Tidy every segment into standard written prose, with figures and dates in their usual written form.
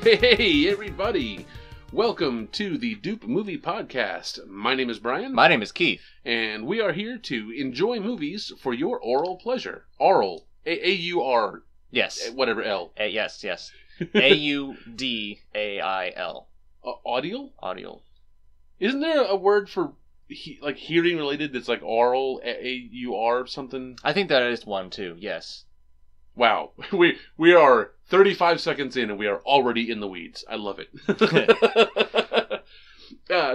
Hey, everybody! Welcome to the Doop Movie Podcast. My name is Brian. My name is Keith. And we are here to enjoy movies for your oral pleasure. Oral. A-U-R. Yes. Whatever, L. Yes. A-U-D-A-I-L. Audial? Audial. Isn't there a word for hearing related that's like oral? A-U-R something? I think that is one too, yes. Wow. We are 35 seconds in and we are already in the weeds. I love it.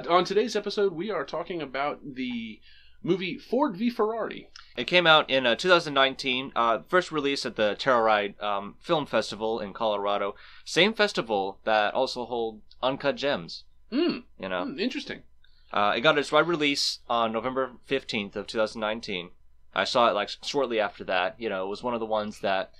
On today's episode, we are talking about the movie Ford v. Ferrari. It came out in 2019, first released at the Telluride Film Festival in Colorado. Same festival that also holds Uncut Gems. Interesting. It got its wide release on November 15th of 2019. I saw it shortly after that. It was one of the ones that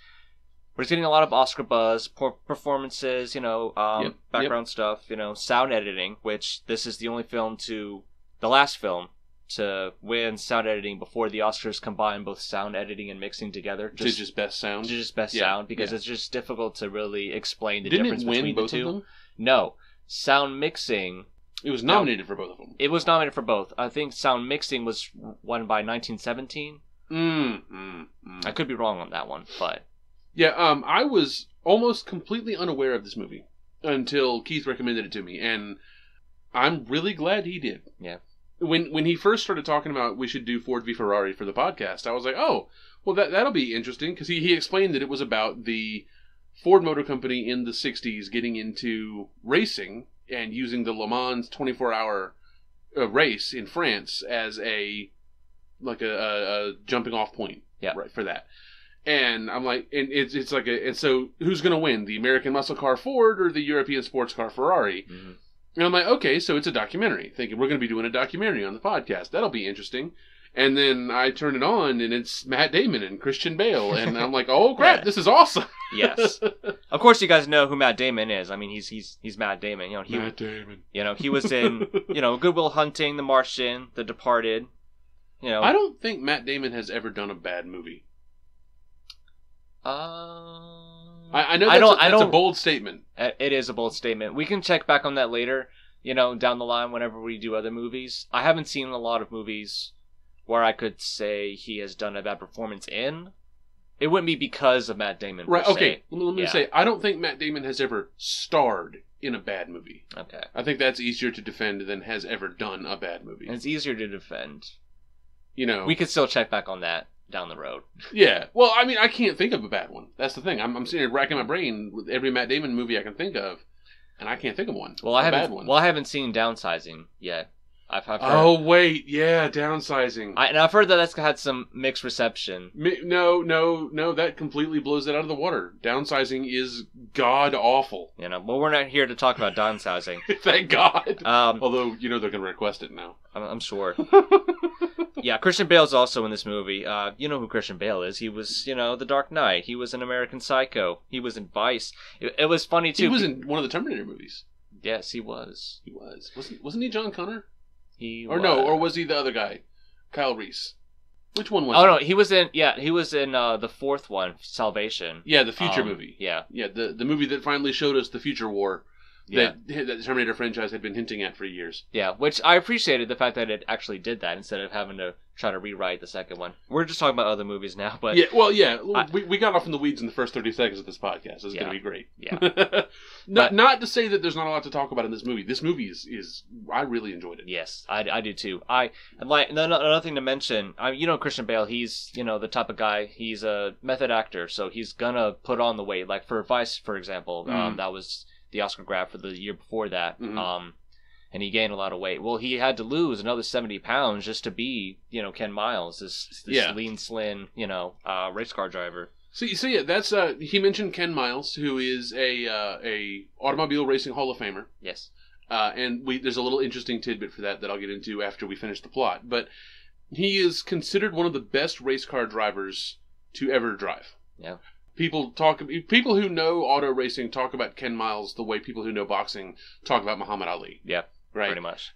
was getting a lot of Oscar buzz, performances, background stuff, sound editing, which this is the only the last film to win sound editing before the Oscars combine both sound editing and mixing together. Just best sound? Just best sound, because it's just difficult to really explain the Didn't difference it win between both the two. of them? No. Sound mixing... It was nominated for both of them. It was nominated for both. I think sound mixing was won by 1917. I could be wrong on that one, but... Yeah, I was almost completely unaware of this movie until Keith recommended it to me, and I'm really glad he did. Yeah. When he first started talking about we should do Ford v. Ferrari for the podcast, I was like, oh, well, that'll be interesting, because he explained that it was about the Ford Motor Company in the 60s getting into racing and using the Le Mans 24-hour race in France as a jumping off point, right, for that. And I'm like, and so who's going to win, the American muscle car Ford or the European sports car Ferrari? Mm-hmm. And I'm like, okay, so it's a documentary. Thinking we're going to be doing a documentary on the podcast. That'll be interesting. And then I turn it on, and it's Matt Damon and Christian Bale, and I'm like, oh crap, This is awesome. Yes, of course you guys know who Matt Damon is. I mean, he's Matt Damon. Matt Damon. He was in Good Will Hunting, The Martian, The Departed. I don't think Matt Damon has ever done a bad movie. I know that's a bold statement. It is a bold statement. We can check back on that later, down the line whenever we do other movies. I haven't seen a lot of movies where I could say he has done a bad performance in. It wouldn't be because of Matt Damon. Right, okay. Let me say, I don't think Matt Damon has ever starred in a bad movie. Okay. I think that's easier to defend than has ever done a bad movie. And it's easier to defend. We could still check back on that down the road. Yeah. Well, I mean, I can't think of a bad one. That's the thing. I'm sitting here racking my brain with every Matt Damon movie I can think of, and I can't think of one. Well, I haven't seen Downsizing yet. I've heard. Oh wait, yeah, Downsizing. I've heard that that's had some mixed reception. No, that completely blows it out of the water. Downsizing is god awful. Well, we're not here to talk about Downsizing. Thank God. Although they're going to request it now. I'm sure. Yeah, Christian Bale's also in this movie. You know who Christian Bale is. He was, The Dark Knight. He was in American Psycho. He was in Vice. It was funny too. He was in one of the Terminator movies. Yes, he was. He was. Wasn't he John Connor? Or was he the other guy? Kyle Reese. Which one was he? Oh, no, he was in the fourth one, Salvation. Yeah, the future movie. Yeah. Yeah, the movie that finally showed us the future war that the Terminator franchise had been hinting at for years. Yeah, which I appreciated the fact that it actually did that instead of having to try to rewrite the second one. We're just talking about other movies now, but... Yeah, well, we got off in the weeds in the first 30 seconds of this podcast. It's going to be great. Yeah. Not to say that there's not a lot to talk about in this movie. This movie is I really enjoyed it. Yes, I do too. Another thing to mention, Christian Bale, he's, the type of guy, he's a method actor, so he's gonna put on the weight. Like for Vice, for example, that was the Oscar grab for the year before that. Mm-hmm. And he gained a lot of weight. Well, he had to lose another 70 pounds just to be, Ken Miles, this lean, slim, race car driver. So yeah, that's he mentioned Ken Miles, who is a automobile racing Hall of Famer. Yes. And there's a little interesting tidbit for that I'll get into after we finish the plot. But he is considered one of the best race car drivers to ever drive. Yeah. People who know auto racing talk about Ken Miles the way people who know boxing talk about Muhammad Ali. Yeah. Right. Pretty much.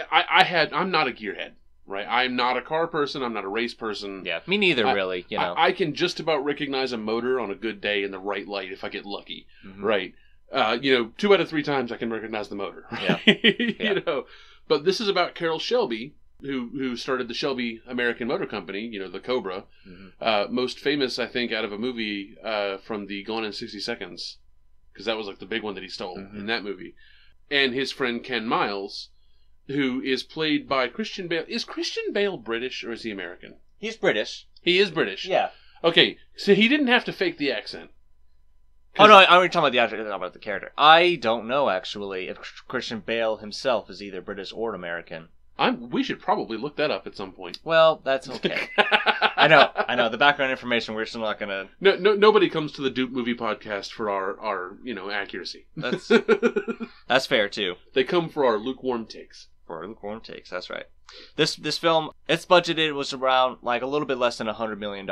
I'm not a gearhead. Right, I'm not a car person. I'm not a race person. Yeah, me neither, really. I can just about recognize a motor on a good day in the right light if I get lucky. Mm-hmm. Right, 2 out of 3 times I can recognize the motor. Yeah. You know, but this is about Carroll Shelby, who started the Shelby American Motor Company, the Cobra. Mm-hmm. Most famous, I think, out of a movie from the Gone in 60 Seconds, because that was like the big one that he stole in that movie. And his friend Ken Miles, who is played by Christian Bale. Is Christian Bale British or is he American? He's British. He is British. Yeah. Okay, so he didn't have to fake the accent. Oh, no, I'm talking about the actor, not about the character. I don't know, actually, if Christian Bale himself is either British or American. We should probably look that up at some point. Well, that's okay. I know. The background information, we're still not going to... Nobody comes to the Doop movie podcast for our accuracy. That's fair, too. They come for our lukewarm takes. That's right. This film, its budgeted was around like a little bit less than $100 million,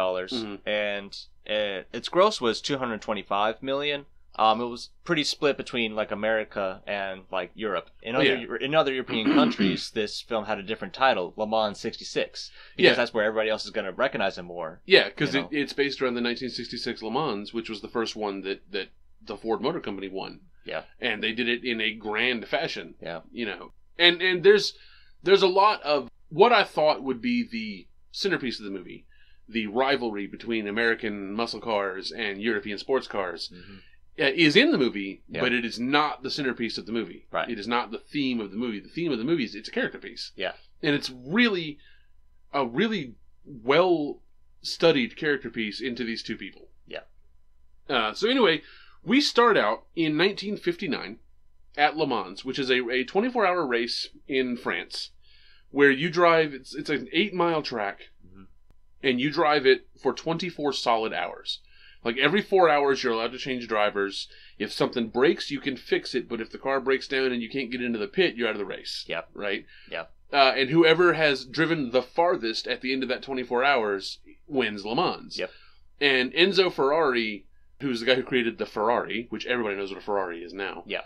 and its gross was $225 million. It was pretty split between like America and like Europe. In other European countries, this film had a different title, Le Mans '66, because that's where everybody else is going to recognize it more. Yeah, because it's based around the 1966 Le Mans, which was the first one that the Ford Motor Company won. Yeah, and they did it in a grand fashion. Yeah, And there's a lot of what I thought would be the centerpiece of the movie, the rivalry between American muscle cars and European sports cars, is in the movie, but it is not the centerpiece of the movie. Right. It is not the theme of the movie. The theme of the movie is it's a character piece. Yeah. And it's really a really well-studied character piece into these two people. Yeah. So anyway, we start out in 1959. At Le Mans, which is a 24-hour race in France, where you drive, it's an 8-mile track, and you drive it for 24 solid hours. Like every 4 hours, you're allowed to change drivers. If something breaks, you can fix it, but if the car breaks down and you can't get into the pit, you're out of the race. Yep. Right? Yep. And whoever has driven the farthest at the end of that 24 hours wins Le Mans. Yep. And Enzo Ferrari, who's the guy who created the Ferrari, which everybody knows what a Ferrari is now. Yeah.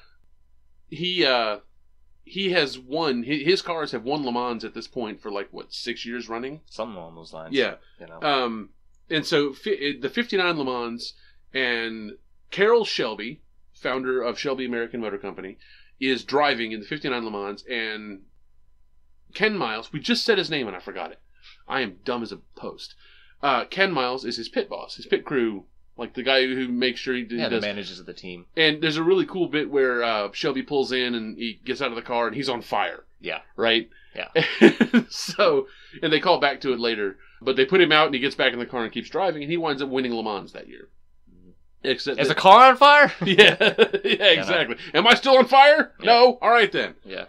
He has won. His cars have won Le Mans at this point for 6 years running, something along those lines. Yeah, and so the 59 Le Mans, and Carroll Shelby, founder of Shelby American Motor Company, is driving in the 59 Le Mans, and Ken Miles. We just said his name and I forgot it. I am dumb as a post. Ken Miles is his pit boss, his pit crew. Like the guy who makes sure he does. The managers of the team. And there's a really cool bit where Shelby pulls in and he gets out of the car and he's on fire. Yeah. Right? Yeah. And they call back to it later, but they put him out and he gets back in the car and keeps driving and he winds up winning Le Mans that year. Is the car on fire? Yeah. Exactly. Am I still on fire? Yeah. No? All right then. Yeah.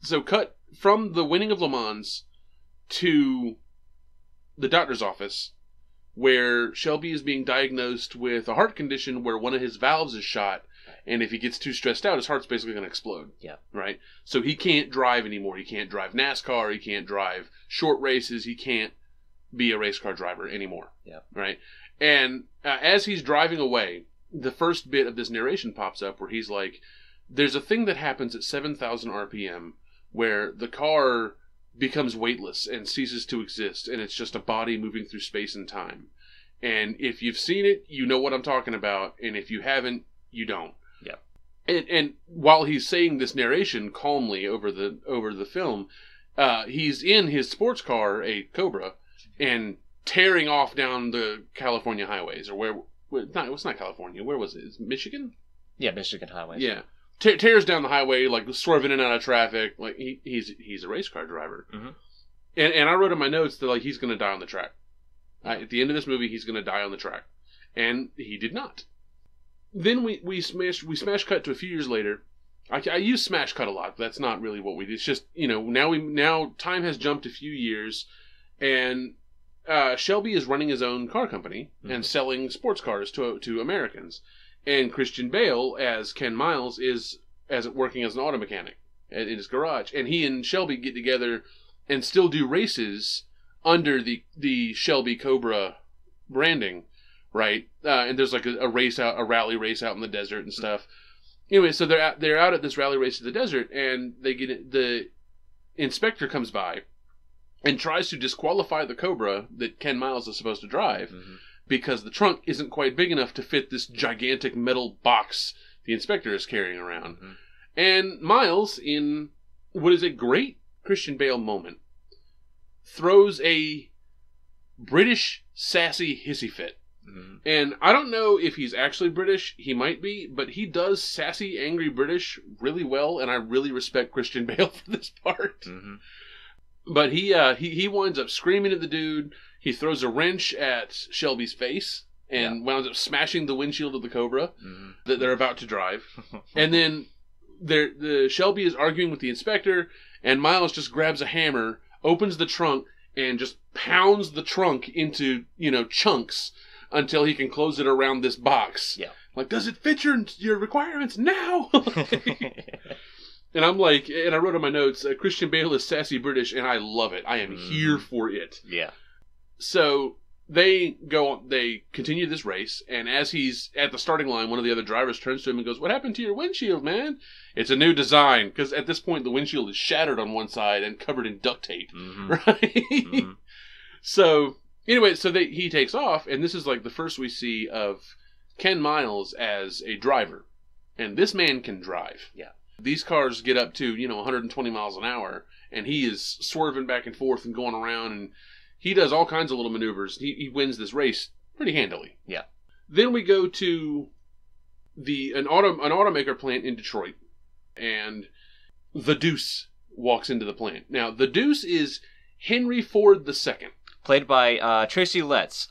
So cut from the winning of Le Mans to the doctor's office, where Shelby is being diagnosed with a heart condition where one of his valves is shot, and if he gets too stressed out, his heart's basically going to explode. Yeah. Right? So he can't drive anymore. He can't drive NASCAR. He can't drive short races. He can't be a race car driver anymore. Yeah. Right? And as he's driving away, the first bit of this narration pops up where he's like, there's a thing that happens at 7,000 RPM where the car becomes weightless and ceases to exist, and it's just a body moving through space and time. And if you've seen it, you know what I'm talking about, and if you haven't, you don't. Yeah. And while he's saying this narration calmly over the film, he's in his sports car, a Cobra, and tearing off down the California highways, or it's not California. Where was it? Is it Michigan? Yeah, Michigan highways. Yeah. Tears down the highway, like swerving in and out of traffic. Like he's a race car driver. Mm-hmm. And I wrote in my notes that he's going to die on the track. At the end of this movie, he's going to die on the track, and he did not. Then we smash cut to a few years later. I use smash cut a lot, but that's not really what we do. It's just now time has jumped a few years, and Shelby is running his own car company and selling sports cars to Americans. And Christian Bale, as Ken Miles, is working as an auto mechanic in his garage. And he and Shelby get together and still do races under the Shelby Cobra branding, right? And there's like a rally race out in the desert and stuff. Anyway, so they're out at this rally race in the desert, and the inspector comes by and tries to disqualify the Cobra that Ken Miles is supposed to drive. Mm-hmm. Because the trunk isn't quite big enough to fit this gigantic metal box the inspector is carrying around. Mm-hmm. And Miles, in what is a great Christian Bale moment, throws a British sassy hissy fit. Mm-hmm. And I don't know if he's actually British. He might be, but he does sassy, angry British really well, and I really respect Christian Bale for this part. Mm-hmm. But he winds up screaming at the dude. He throws a wrench at Shelby's face and winds up smashing the windshield of the Cobra that they're about to drive. And then the Shelby is arguing with the inspector, and Miles just grabs a hammer, opens the trunk, and just pounds the trunk into, chunks until he can close it around this box. Yeah. Like, does it fit your requirements now? And I'm like, and I wrote in my notes, Christian Bale is sassy British, and I love it. I am here for it. Yeah. So they continue this race, and as he's at the starting line, one of the other drivers turns to him and goes, "What happened to your windshield, man?" It's a new design, because at this point the windshield is shattered on one side and covered in duct tape, right? Mm-hmm. So anyway, he takes off, and this is like the first we see of Ken Miles as a driver, and this man can drive. Yeah. These cars get up to 120 miles an hour, and he is swerving back and forth and going around, and he does all kinds of little maneuvers. He wins this race pretty handily. Yeah. Then we go to an automaker plant in Detroit, and the Deuce walks into the plant. Now, the Deuce is Henry Ford II, played by Tracy Letts.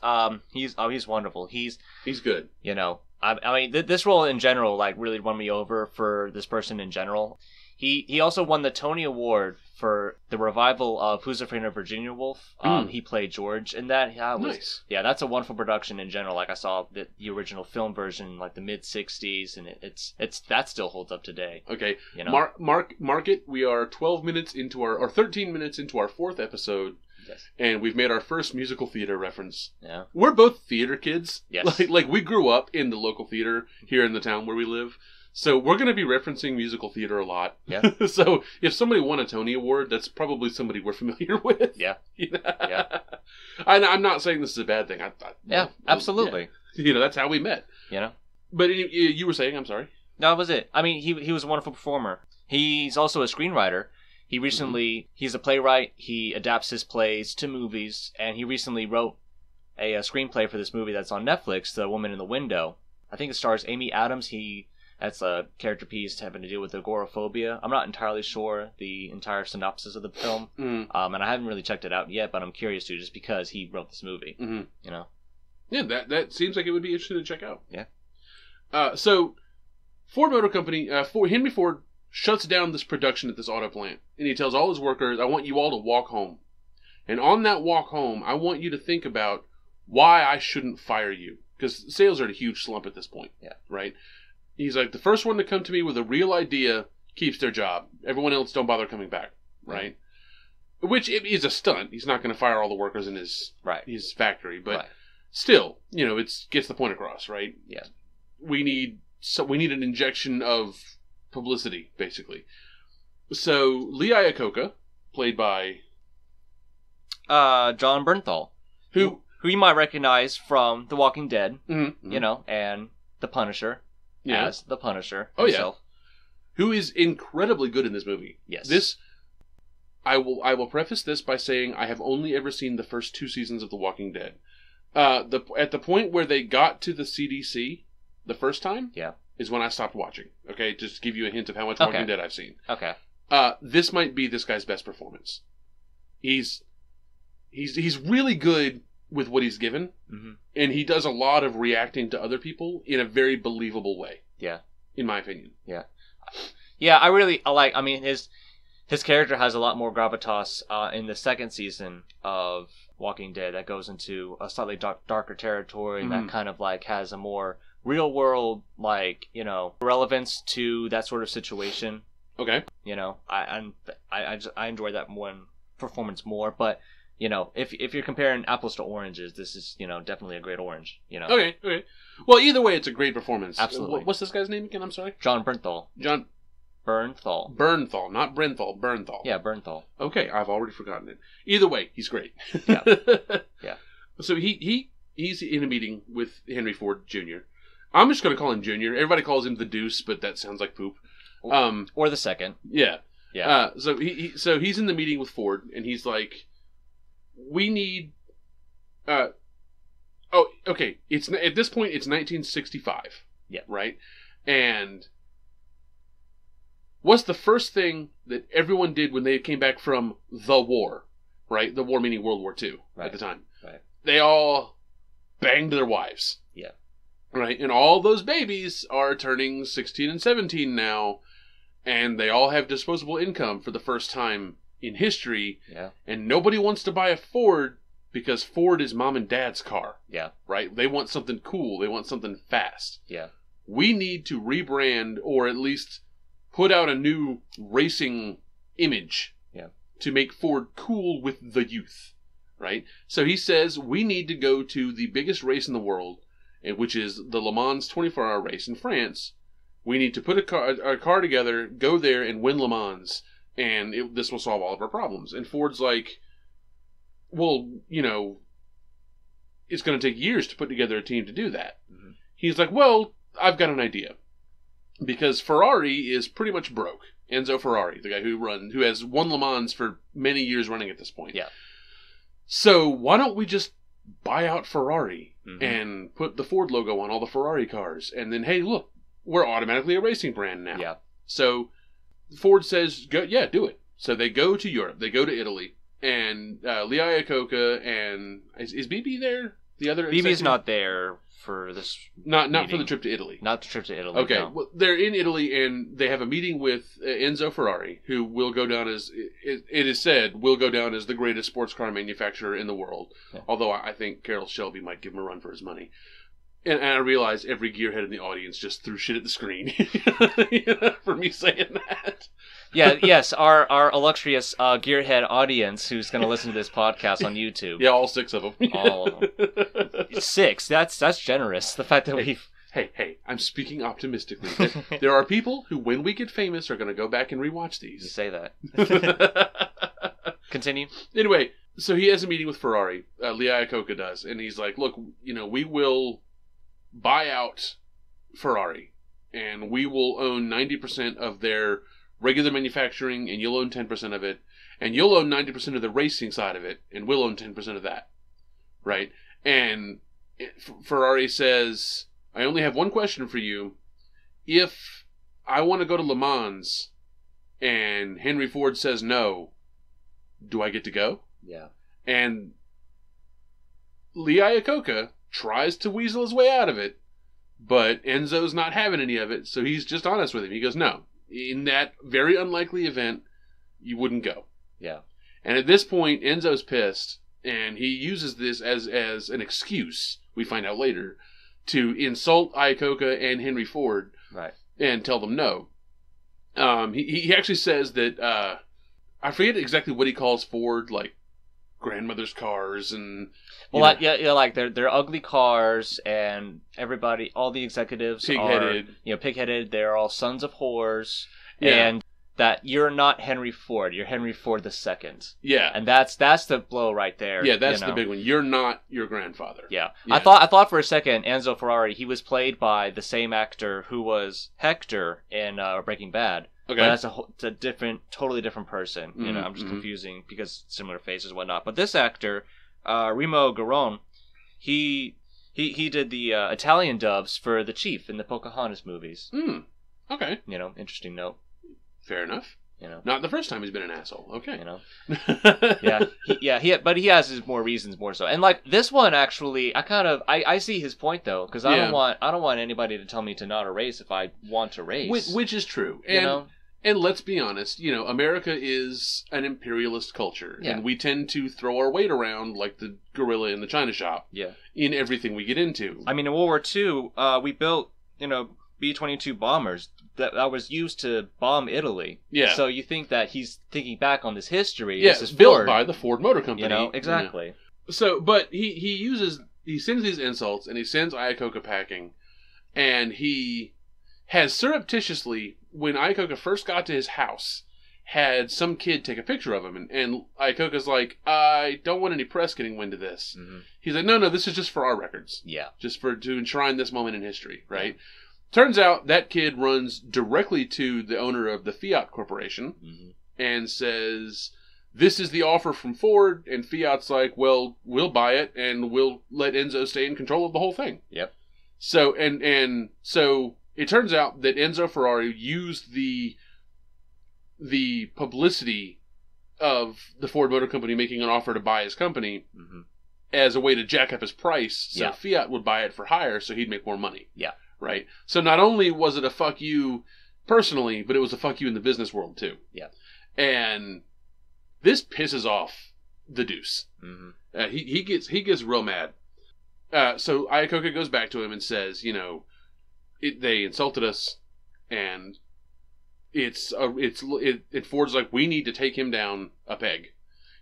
He's wonderful. He's good. I mean, this role in general really won me over for this person in general. He also won the Tony Award for the revival of Who's Afraid of Virginia Woolf. He played George in that. Nice. Yeah, that's a wonderful production in general. Like, I saw the original film version, like the mid '60s, and it's that still holds up today. Okay, mark it. We are 12 minutes into or 13 minutes into our 4th episode. Yes. And we've made our first musical theater reference. Yeah. We're both theater kids. Yes. Like we grew up in the local theater here in the town where we live. So we're going to be referencing musical theater a lot. Yeah. So if somebody won a Tony Award, that's probably somebody we're familiar with. Yeah. Yeah. I'm not saying this is a bad thing. Absolutely. Yeah. That's how we met. But you were saying, I'm sorry. No, that was it. I mean, he was a wonderful performer. He's also a screenwriter. He recently, he's a playwright, he adapts his plays to movies, and he recently wrote a screenplay for this movie that's on Netflix, The Woman in the Window. I think it stars Amy Adams. That's a character piece having to do with agoraphobia. I'm not entirely sure the entire synopsis of the film, and I haven't really checked it out yet, but I'm curious to, just because he wrote this movie, Yeah, that seems like it would be interesting to check out. Yeah. So, Ford Motor Company, Henry Ford shuts down this production at this auto plant, and he tells all his workers, "I want you all to walk home. And on that walk home, I want you to think about why I shouldn't fire you." Because sales are at a huge slump at this point. Yeah. Right? He's like, the first one to come to me with a real idea keeps their job. Everyone else don't bother coming back. Right? Which is a stunt. He's not going to fire all the workers in his factory. But still, it gets the point across, right? Yeah. We need an injection of publicity, basically. So Lee Iacocca, played by John Bernthal, who you might recognize from The Walking Dead, and The Punisher, as The Punisher himself. Who is incredibly good in this movie. Yes. I will preface this by saying I have only ever seen the first 2 seasons of The Walking Dead. At the point where they got to the CDC the first time, is when I stopped watching. Okay, just to give you a hint of how much Walking Dead I've seen. Okay. This might be this guy's best performance. He's really good with what he's given, and he does a lot of reacting to other people in a very believable way. Yeah, in my opinion. Yeah, yeah. I like. I mean, his character has a lot more gravitas in the 2nd season of Walking Dead. That goes into a slightly darker territory that kind of has a more real world, relevance to that sort of situation. Okay. I enjoy that one performance more, but if you're comparing apples to oranges, this is definitely a great orange. Okay. Well, either way, it's a great performance. Absolutely. What's this guy's name again? I'm sorry. John Bernthal. John Bernthal, not Brenthal. Bernthal. Yeah, Bernthal. Okay, I've already forgotten it. Either way, he's great. Yeah. Yeah. So he's in a meeting with Henry Ford Jr. I'm just going to call him Junior. Everybody calls him the Deuce, but that sounds like poop. Or the second. Yeah. Yeah. So he's in the meeting with Ford, and he's like, we need... okay. It's at this point, it's 1965. Yeah. Right? And what's the first thing that everyone did when they came back from the war? Right? The war meaning World War II at the time. Right. They all banged their wives. Yeah. Right? And all those babies are turning 16 and 17 now, and they all have disposable income for the first time in history. Yeah. And nobody wants to buy a Ford because Ford is mom and dad's car. Yeah. Right? They want something cool. They want something fast. Yeah. We need to rebrand, or at least put out a new racing image. Yeah. To make Ford cool with the youth. Right? So he says we need to go to the biggest race in the world, which is the Le Mans 24-hour race in France. We need to put a car together, go there, and win Le Mans, and this will solve all of our problems. And Ford's like, well, it's going to take years to put together a team to do that. Mm-hmm. He's like, well, I've got an idea. Because Ferrari is pretty much broke. Enzo Ferrari, the guy who has won Le Mans for many years running at this point. Yeah. So why don't we just buy out Ferrari and put the Ford logo on all the Ferrari cars, and then hey, look, we're automatically a racing brand now. Yeah. So Ford says, do it. So they go to Europe, they go to Italy, and Lee Iacocca and is BB there? The other BB's not there for this. Not for the trip to Italy. Not the trip to Italy. Okay, no. well, they're in Italy and they have a meeting with Enzo Ferrari, who will go down as it is said will go down as the greatest sports car manufacturer in the world. Yeah. Although I think Carroll Shelby might give him a run for his money. And I realize every gearhead in the audience just threw shit at the screen for me saying that. Yeah, yes, our illustrious gearhead audience who's going to listen to this podcast on YouTube. Yeah, all 6 of them. All of them. 6? That's generous. The fact that we've... Hey, I'm speaking optimistically. There are people who, when we get famous, are going to go back and rewatch these. You say that. Continue. Anyway, so he has a meeting with Ferrari. Lee Iacocca does. And he's like, look, we will buy out Ferrari. And we will own 90% of their regular manufacturing, and you'll own 10% of it. And you'll own 90% of the racing side of it, and we'll own 10% of that. Right? And Ferrari says, I only have one question for you. If I want to go to Le Mans and Henry Ford says no, do I get to go? Yeah. And Lee Iacocca tries to weasel his way out of it, but Enzo's not having any of it, so he's just honest with him. He goes, no, in that very unlikely event, you wouldn't go. Yeah. And at this point, Enzo's pissed, and he uses this as an excuse, we find out later, to insult Iacocca and Henry Ford, right, and tell them no. He actually says that, I forget exactly what he calls Ford, like, grandmother's cars, and... Well, like, they're ugly cars, and everybody, all the executives pig-headed. are, pig-headed, they're all sons of whores, yeah. And that you're not Henry Ford, you're Henry Ford II. Yeah. And that's the blow right there. Yeah, that's the big one. You're not your grandfather. Yeah. I thought for a second Enzo Ferrari, he was played by the same actor who was Hector in Breaking Bad. Okay. But it's a totally different person. Mm-hmm. I'm just confusing because similar faces and whatnot. But this actor, Remo Garon, he did the Italian dubs for the Chief in the Pocahontas movies. Okay. Interesting note. Fair enough. Not the first time he's been an asshole. Okay. But he has his more reasons more so. And like this one actually, I see his point though, because I don't want anybody to tell me to not race if I want to race. Which is true. And let's be honest, America is an imperialist culture, and we tend to throw our weight around like the gorilla in the china shop. Yeah. In everything we get into. I mean, in World War II, we built B-22 bombers that was used to bomb Italy. Yeah. So you think that he's thinking back on this history. Yeah, it's built by the Ford Motor Company. Exactly. So, but he sends these insults, and he sends Iacocca packing, and he has surreptitiously, when Iacocca first got to his house, had some kid take a picture of him, and Iokoka's like, I don't want any press getting wind of this. Mm-hmm. He's like, no, this is just for our records. Yeah. Just to enshrine this moment in history, right? Yeah. Turns out that kid runs directly to the owner of the Fiat Corporation and says, this is the offer from Ford, and Fiat's like, well, we'll buy it, and we'll let Enzo stay in control of the whole thing. Yep. So, and so it turns out that Enzo Ferrari used the publicity of the Ford Motor Company making an offer to buy his company as a way to jack up his price, so Fiat would buy it for higher, so he'd make more money. Yeah. Right? So not only was it a fuck you personally, but it was a fuck you in the business world, too. Yeah. And this pisses off the Deuce. Mm-hmm. He gets real mad. So Iokoka goes back to him and says, they insulted us, and Ford's like, we need to take him down a peg.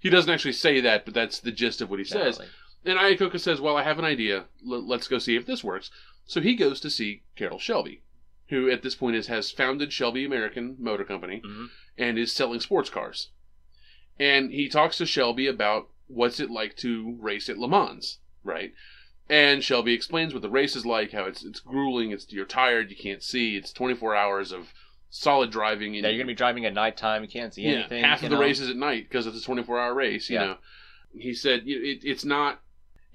He doesn't actually say that, but that's the gist of what he says. And Iokoka says, well, I have an idea. Let's go see if this works. So he goes to see Carroll Shelby, who at this point has founded Shelby American Motor Company and is selling sports cars. And he talks to Shelby about what's it like to race at Le Mans, right? And Shelby explains what the race is like, how it's grueling, you're tired, you can't see, it's 24 hours of solid driving. And you're going to be driving at nighttime, you can't see anything. Half of the race is at night because it's a 24-hour race, you know. He said it's not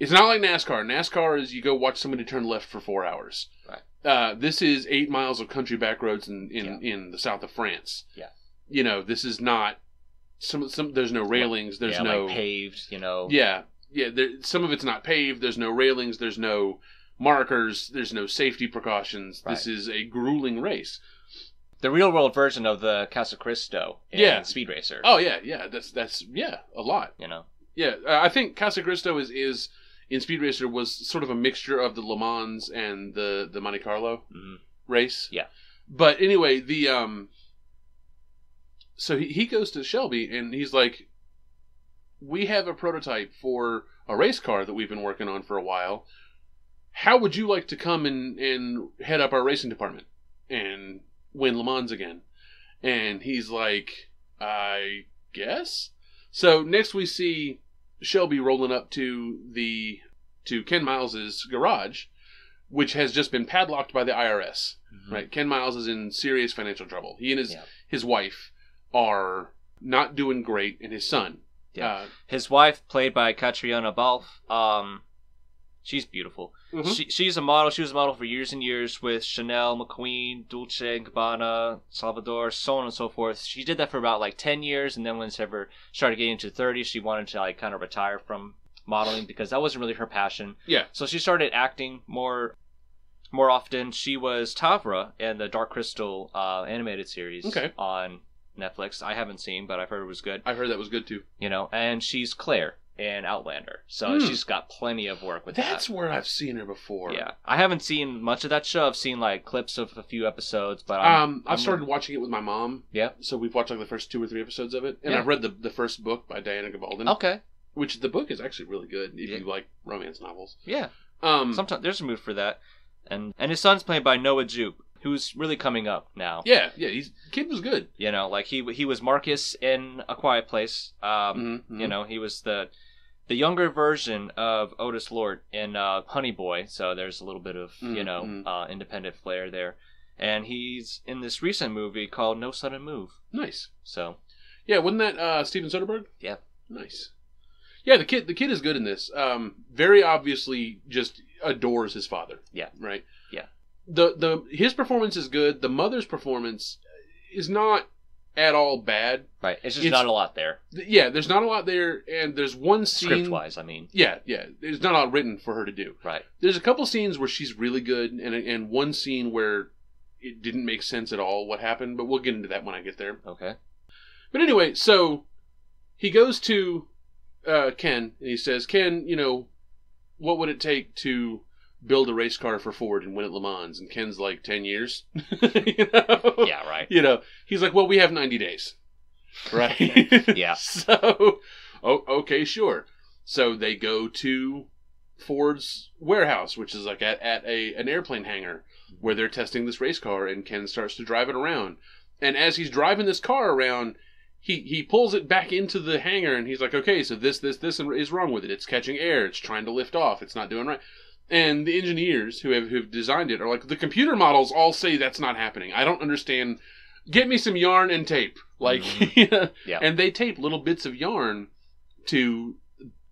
like NASCAR. NASCAR is you go watch somebody turn left for 4 hours. Right. This is 8 miles of country back roads in the south of France. Yeah. This is not there's no railings, there's no like paved, Yeah. Some of it's not paved, there's no railings, there's no markers, there's no safety precautions. Right. This is a grueling race. The real world version of the Casa Cristo in Speed Racer. Oh yeah. That's a lot. Yeah, I think Casa Cristo is in Speed Racer was sort of a mixture of the Le Mans and the Monte Carlo race. Yeah. But anyway, so he goes to Shelby and he's like, we have a prototype for a race car that we've been working on for a while. How would you like to come and head up our racing department and win Le Mans again? And he's like, I guess. So next we see Shelby rolling up to Ken Miles's garage, which has just been padlocked by the IRS. Right? Ken Miles is in serious financial trouble. He and his wife are not doing great, and his son. Yeah. His wife, played by Catriona Balfe, she's beautiful. She's a model. She was a model for years and years with Chanel, McQueen, Dolce & Gabbana, Salvador, so on and so forth. She did that for about 10 years, and then when she started getting into 30, she wanted to kind of retire from modeling because that wasn't really her passion. Yeah. So she started acting more often. She was Tavra in the Dark Crystal animated series on Netflix. I haven't seen, but I've heard it was good. I've heard that was good too. And she's Claire in Outlander. So she's got plenty of work with that. That's where I've seen her before. Yeah. I haven't seen much of that show. I've seen clips of a few episodes, but I've started watching it with my mom. Yeah. So we've watched the first 2 or 3 episodes of it. And I've read the first book by Diana Gabaldon. Okay. Which the book is actually really good if you like romance novels. Yeah. Sometimes there's a mood for that. And his son's played by Noah Jupe, who's really coming up now. Yeah, kid was good. He was Marcus in A Quiet Place. He was the younger version of Otis Lort in Honey Boy, so there's a little bit of independent flair there. And he's in this recent movie called No Sudden Move. Nice. So, yeah, wasn't that Steven Soderbergh? Yeah. Nice. Yeah, the kid is good in this. Very obviously, just adores his father. Yeah. Right. Yeah. His performance is good. The mother's performance is not at all bad. Right. It's not a lot there. Yeah, there's not a lot there, and there's one scene... Script-wise, I mean. Yeah. There's not a lot written for her to do. Right. There's a couple scenes where she's really good, and one scene where it didn't make sense at all what happened, but we'll get into that when I get there. Okay. But anyway, so he goes to Ken, and he says, Ken, what would it take to build a race car for Ford and win at Le Mans? And Ken's like, 10 years? Yeah, right. He's like, well, we have 90 days. Right? Yeah. So, okay, sure. So they go to Ford's warehouse, which is at an airplane hangar, where they're testing this race car, and Ken starts to drive it around. And as he's driving this car around, he pulls it back into the hangar, and he's like, okay, so this is wrong with it. It's catching air. It's trying to lift off. It's not doing right. And the engineers who've designed it are like, the computer models all say that's not happening. I don't understand. Get me some yarn and tape. Like, Yeah. And they tape little bits of yarn to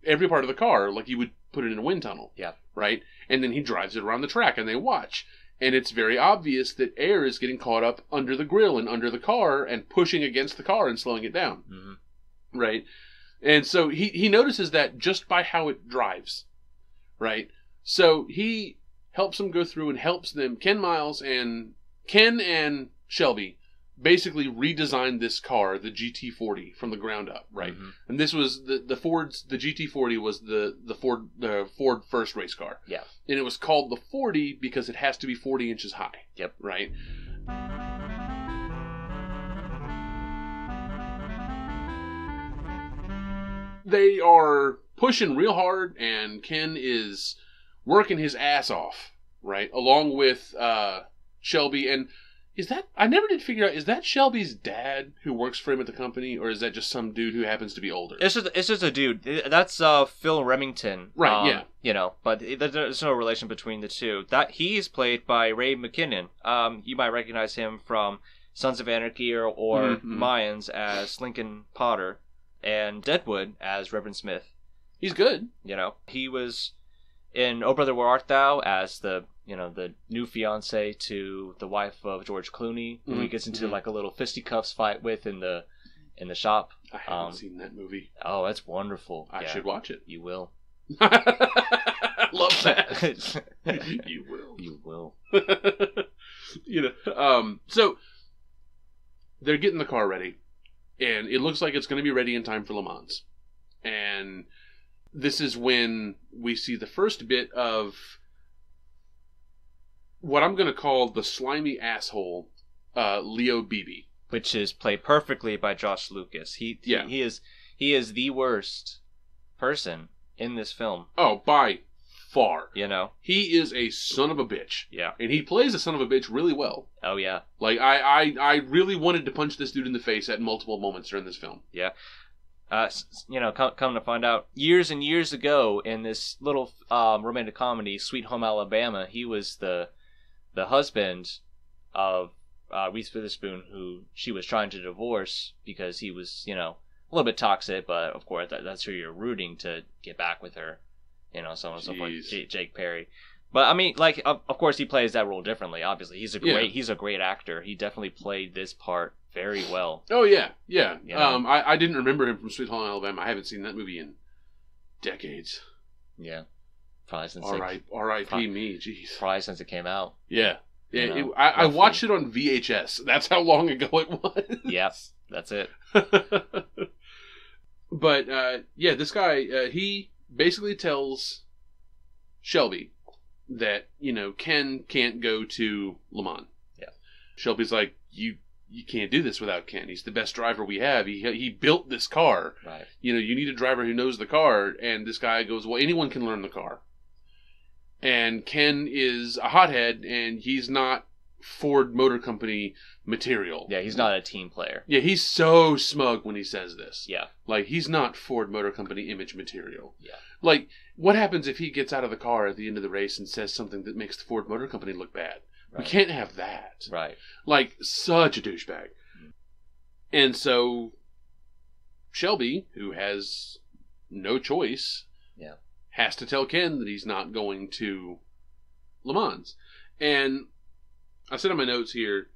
every part of the car, like you would put it in a wind tunnel. Yeah. Right? And then he drives it around the track, and they watch. And it's very obvious that air is getting caught up under the grill and under the car and pushing against the car and slowing it down. Mm-hmm. Right? And so he notices that just by how it drives. Right? So he helps them go through and helps them. Ken and Shelby basically redesigned this car, the GT40, from the ground up, right? Mm-hmm. And this was the GT40 was the Ford first race car. Yeah. And it was called the 40 because it has to be 40 inches high. Yep. Right? They are pushing real hard, and Ken is working his ass off, right? Along with Shelby. And I never did figure out, is that Shelby's dad who works for him at the company, or is that just some dude who happens to be older? It's just a dude. That's Phil Remington. Right, yeah. You know, but there's no relation between the two. That he's played by Ray McKinnon. You might recognize him from Sons of Anarchy or Mayans as Lincoln Potter, and Deadwood as Reverend Smith. He's good. You know, he was in Oh Brother Where Art Thou as the new fiance to the wife of George Clooney, who he gets into like a little fisticuffs fight with in the shop. I haven't seen that movie. Oh, that's wonderful. I should watch it. You will. Love that. You will. You will. So they're getting the car ready, and it looks like it's going to be ready in time for Le Mans. And this is when we see the first bit of what I'm going to call the slimy asshole, Leo Beebe. Which is played perfectly by Josh Lucas. He is the worst person in this film. Oh, by far. You know? He is a son of a bitch. Yeah. And he plays a son of a bitch really well. Oh, yeah. Like, I really wanted to punch this dude in the face at multiple moments during this film. Yeah. Come to find out, years and years ago in this little romantic comedy, Sweet Home Alabama, he was the husband of Reese Witherspoon, who she was trying to divorce because he was, a little bit toxic, but of course that's who you're rooting to get back with her, so on and so forth. Jake Perry. But I mean, like, of course he plays that role differently. Obviously, he's a great actor. He definitely played this part very well. Oh yeah. I didn't remember him from Sweet Home Alabama. I haven't seen that movie in decades. Yeah, probably since R.I.P. me. Jeez, probably since it came out. Yeah. I watched it on VHS. That's how long ago it was. Yep, that's it. But this guy, he basically tells Shelby that Ken can't go to Le Mans. Yeah. Shelby's like, you can't do this without Ken. He's the best driver we have. He built this car. Right. You need a driver who knows the car. And this guy goes, well, anyone can learn the car. And Ken is a hothead, and he's not Ford Motor Company material. Yeah, he's not a team player. Yeah, he's so smug when he says this. Yeah. Like, he's not Ford Motor Company image material. Yeah. Like, what happens if he gets out of the car at the end of the race and says something that makes the Ford Motor Company look bad? Right. We can't have that. Right. Like, such a douchebag. And so, Shelby, who has no choice, has to tell Ken that he's not going to Le Mans. And I said in my notes here,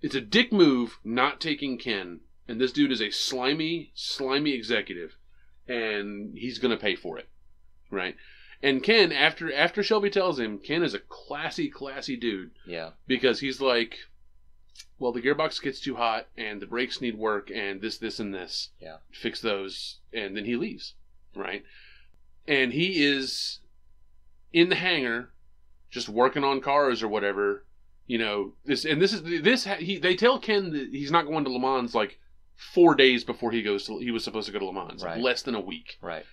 it's a dick move not taking Ken. And this dude is a slimy executive. And he's going to pay for it. Right? And Ken, after Shelby tells him, Ken is a classy dude. Yeah. Because he's like, well, the gearbox gets too hot, and the brakes need work, and this, and this. Yeah. Fix those. And then he leaves. Right? And he is in the hangar, just working on cars or whatever. They tell Ken that he's not going to Le Mans like 4 days before he was supposed to go to Le Mans. Right. Like less than a week. Right.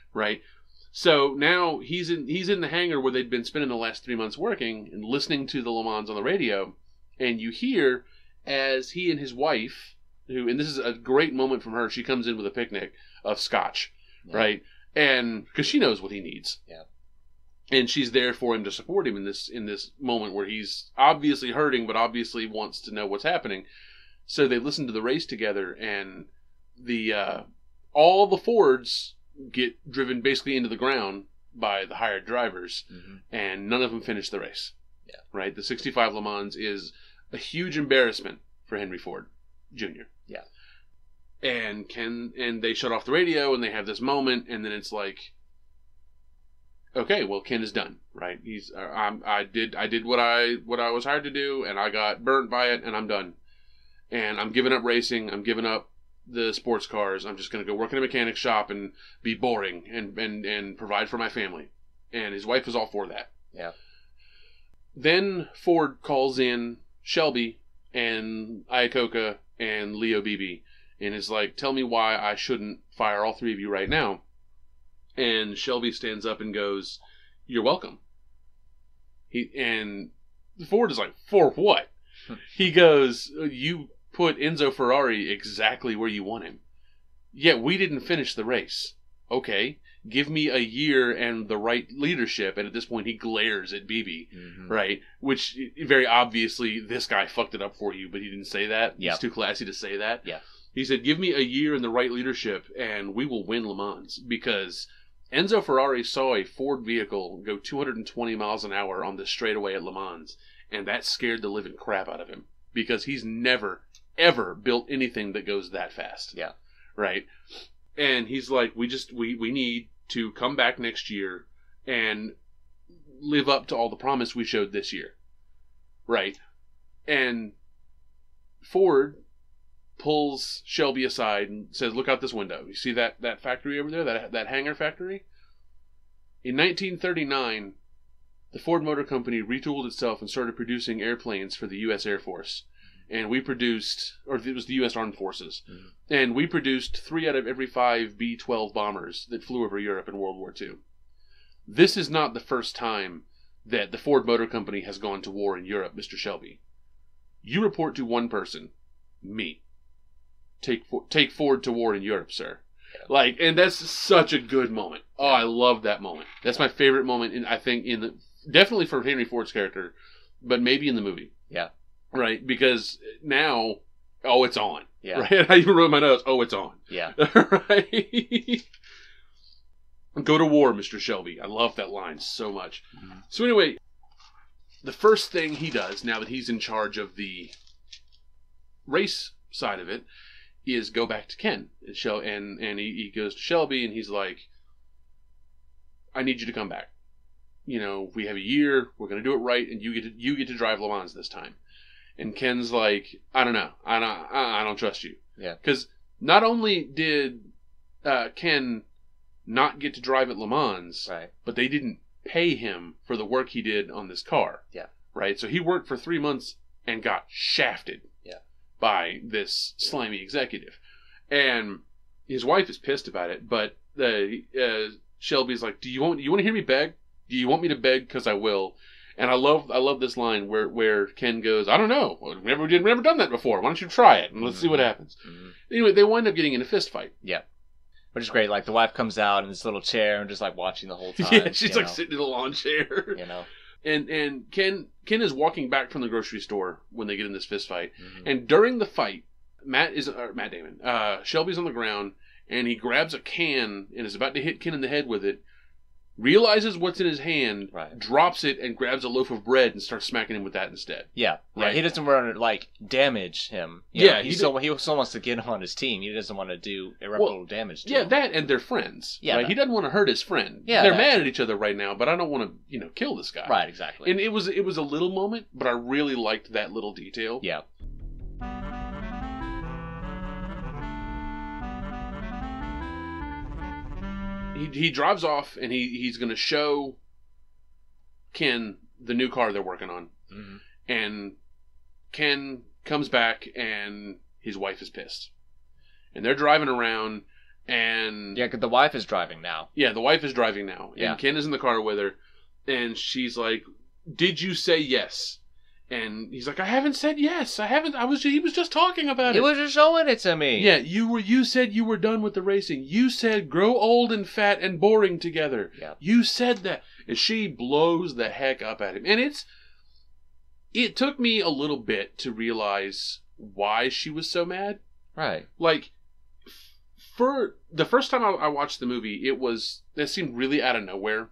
So now he's in the hangar where they'd been spending the last 3 months working and listening to the Le Mans on the radio, and you hear as he and his wife and this is a great moment from her. She comes in with a picnic of scotch, right? And because she knows what he needs. Yeah. And she's there for him to support him in this moment where he's obviously hurting, but obviously wants to know what's happening. So they listen to the race together, and all the Fords get driven basically into the ground by the hired drivers, and none of them finish the race. Yeah. Right? The 65 Le Mans is a huge embarrassment for Henry Ford Jr. Yeah. And they shut off the radio, and they have this moment, and then it's like, okay, well, Ken is done, right? I did what I was hired to do, and I got burnt by it, and I'm done. And I'm giving up racing. I'm giving up the sports cars. I'm just going to go work in a mechanic shop and be boring and provide for my family. And his wife is all for that. Yeah. Then Ford calls in Shelby and Iacocca and Leo Beebe and is like, tell me why I shouldn't fire all three of you right now. And Shelby stands up and goes, you're welcome. And Ford is like, for what? He goes, you put Enzo Ferrari exactly where you want him. Yet we didn't finish the race. Okay, give me a year and the right leadership. And at this point, he glares at Beebe, right? Which, very obviously, this guy fucked it up for you, but he didn't say that. Yep. He's too classy to say that. Yeah. He said, give me a year and the right leadership, and we will win Le Mans. Because Enzo Ferrari saw a Ford vehicle go 220 miles an hour on the straightaway at Le Mans, and that scared the living crap out of him. Because he's never, ever built anything that goes that fast. Yeah. Right? And he's like, we need to come back next year and live up to all the promise we showed this year. Right? And Ford pulls Shelby aside and says, look out this window. You see that factory over there? That hangar factory? In 1939, the Ford Motor Company retooled itself and started producing airplanes for the U.S. Air Force. And we produced, or it was the U.S. Armed Forces, and we produced 3 out of every 5 B-12 bombers that flew over Europe in World War II. This is not the first time that the Ford Motor Company has gone to war in Europe, Mr. Shelby. You report to one person, me. Take Ford to war in Europe, sir. Yeah. And that's such a good moment. Oh, I love that moment. That's my favorite moment, definitely for Henry Ford's character, but maybe in the movie. Yeah. Right, because now, it's on. Yeah. Right, I even wrote in my notes, it's on. Yeah. Right. Go to war, Mr. Shelby. I love that line so much. So anyway, the first thing he does, now that he's in charge of the race side of it, is go back to Ken. And he goes to Shelby, and he's like, I need you to come back. We have a year, we're going to do it right, and you get to drive Le Mans this time. And Ken's like, I don't know. I don't trust you. Yeah. Because not only did Ken not get to drive at Le Mans, right, but they didn't pay him for the work he did on this car. Yeah. Right? So he worked for 3 months and got shafted by this slimy executive. And his wife is pissed about it, but Shelby's like, do you want to hear me beg? Do you want me to beg? Because I will. And I love this line where Ken goes, I don't know. We've never done that before. Why don't you try it and let's see what happens. Anyway, they wind up getting in a fist fight. Yeah. Which is great. The wife comes out in this little chair and just watching the whole time. Yeah, she's sitting in a lawn chair. And Ken is walking back from the grocery store when they get in this fist fight. And during the fight, Shelby's on the ground and he grabs a can and is about to hit Ken in the head with it. Realizes what's in his hand, drops it, and grabs a loaf of bread and starts smacking him with that instead. Yeah. Right? He doesn't want to, damage him. He still wants to get him on his team. He doesn't want to do irreparable damage to him. Yeah, that and they're friends. Yeah. Right? He doesn't want to hurt his friend. Yeah, they're mad at each other right now, but I don't want to, kill this guy. Right, exactly. And it was a little moment, but I really liked that little detail. Yeah. He drives off, and he's going to show Ken the new car they're working on. And Ken comes back, and his wife is pissed. And they're driving around, and... Yeah, because the wife is driving now. Yeah, the wife is driving now. Yeah. And Ken is in the car with her, and she's like, did you say yes? And he's like, I haven't said yes. I haven't. He was just talking about it. He was just showing it to me. Yeah, you said you were done with the racing. You said grow old and fat and boring together. Yeah. You said that. And she blows the heck up at him. And it took me a little bit to realize why she was so mad. Right. Like, for the first time I watched the movie, that seemed really out of nowhere.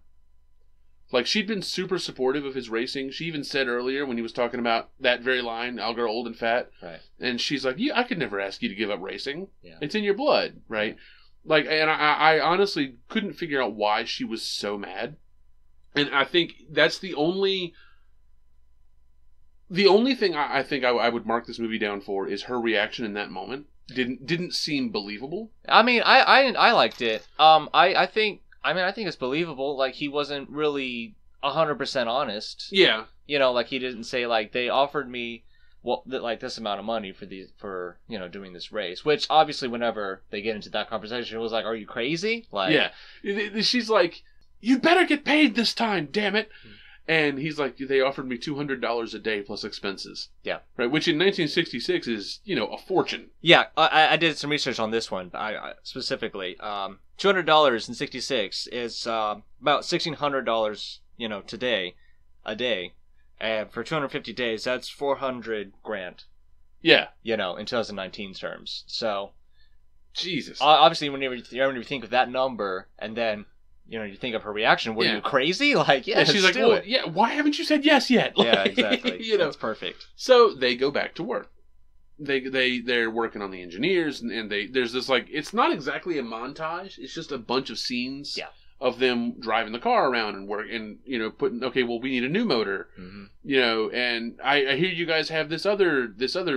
Like, she'd been super supportive of his racing. She even said earlier when he was talking about that very line, I'll grow old and fat. Right. And she's like, I could never ask you to give up racing. Yeah. It's in your blood, right? Like, and I honestly couldn't figure out why she was so mad. And I think that's the only thing I think I would mark this movie down for is her reaction in that moment. Didn't seem believable. I mean, I liked it. I think it's believable. Like, he wasn't really 100% honest. Yeah. You know, like, he didn't say, like, they offered me like this amount of money for doing this race. Which obviously, whenever they get into that conversation, it was like, are you crazy? Like, yeah. She's like, you'd better get paid this time, damn it. And he's like, they offered me $200 a day plus expenses. Yeah. Right, which in 1966 is, a fortune. Yeah, I did some research on this one, specifically. $200 in 66 is about $1,600, today, a day. And for 250 days, that's $400,000. Yeah. In 2019 terms. So, Jesus. Obviously, whenever you think of that number, and then you think of her reaction. Were you crazy? Like, yeah, she's like, well, yeah, why haven't you said yes yet? Like, yeah, exactly. That's perfect. So they go back to work. They're working on the engineers, and there's this, like, it's not exactly a montage. It's just a bunch of scenes of them driving the car around and work, and putting, okay, well, we need a new motor, and I hear you guys have this other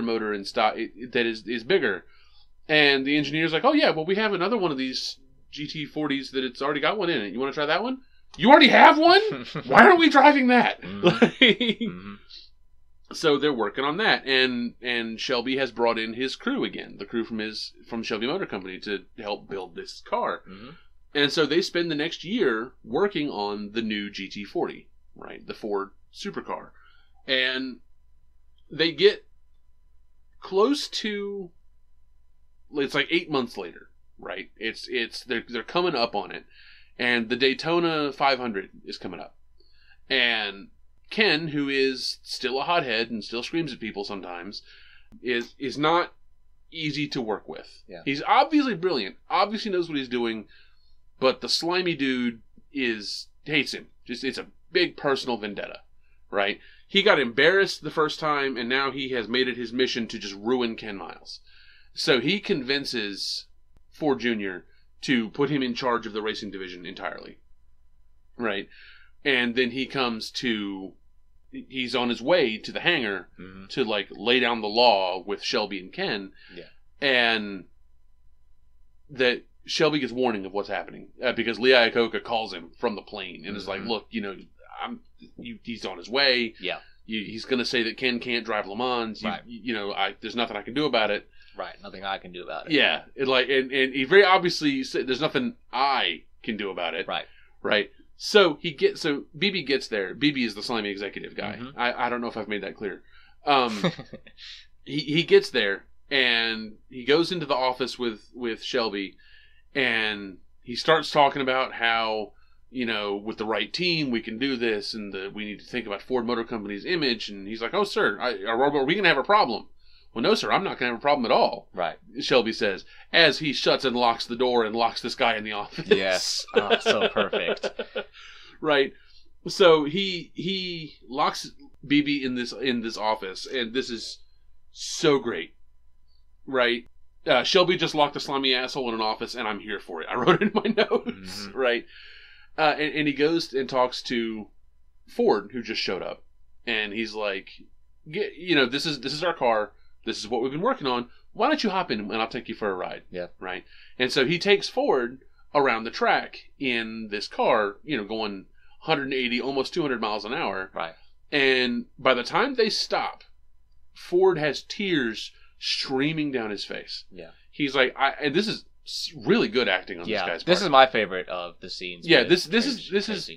motor in stock that is bigger, and the engineer's like, oh yeah, well, we have another one of these GT40s that it's already got one in it. You want to try that one? You already have one? Why aren't we driving that? So they're working on that, and Shelby has brought in his crew again, the crew from Shelby Motor Company, to help build this car. And so they spend the next year working on the new GT40, right? The Ford supercar. And they get close to, it's like 8 months later. Right, they're coming up on it, and the Daytona 500 is coming up, and Ken, who is still a hothead and still screams at people sometimes, is not easy to work with. Yeah. He's obviously brilliant, obviously knows what he's doing, but the slimy dude hates him. Just, it's a big personal vendetta, right? He got embarrassed the first time, and now he has made it his mission to just ruin Ken Miles. So he convinces Ford Jr. to put him in charge of the racing division entirely. Right? And then he's on his way to the hangar to, like, lay down the law with Shelby and Ken. Yeah. And that Shelby gets warning of what's happening because Lee Iacocca calls him from the plane and is like, look, he's on his way. Yeah. He's going to say that Ken can't drive Le Mans. Right. There's nothing I can do about it. Right, nothing I can do about it. Yeah, and he very obviously said, "There's nothing I can do about it." Right. So BB gets there. BB is the slimy executive guy. I don't know if I've made that clear. He gets there and he goes into the office with Shelby, and he starts talking about how, with the right team we can do this, and we need to think about Ford Motor Company's image. And he's like, "Oh, sir, are we gonna have a problem?" "Well, no, sir, I'm not going to have a problem at all." Right. Shelby says, as he shuts and locks the door and locks this guy in the office. Yes. Oh, so perfect. Right. So he locks BB in this office, and this is so great. Right. Shelby just locked a slimy asshole in an office, and I'm here for it. I wrote it in my notes. Right. And he goes and talks to Ford, who just showed up. And he's like, this is our car. This is what we've been working on. Why don't you hop in and I'll take you for a ride? Yeah. Right. And so he takes Ford around the track in this car, going 180, almost 200 miles an hour. Right. And by the time they stop, Ford has tears streaming down his face. Yeah. He's like, and this is really good acting on this guy's part. This is my favorite of the scenes. Yeah. This is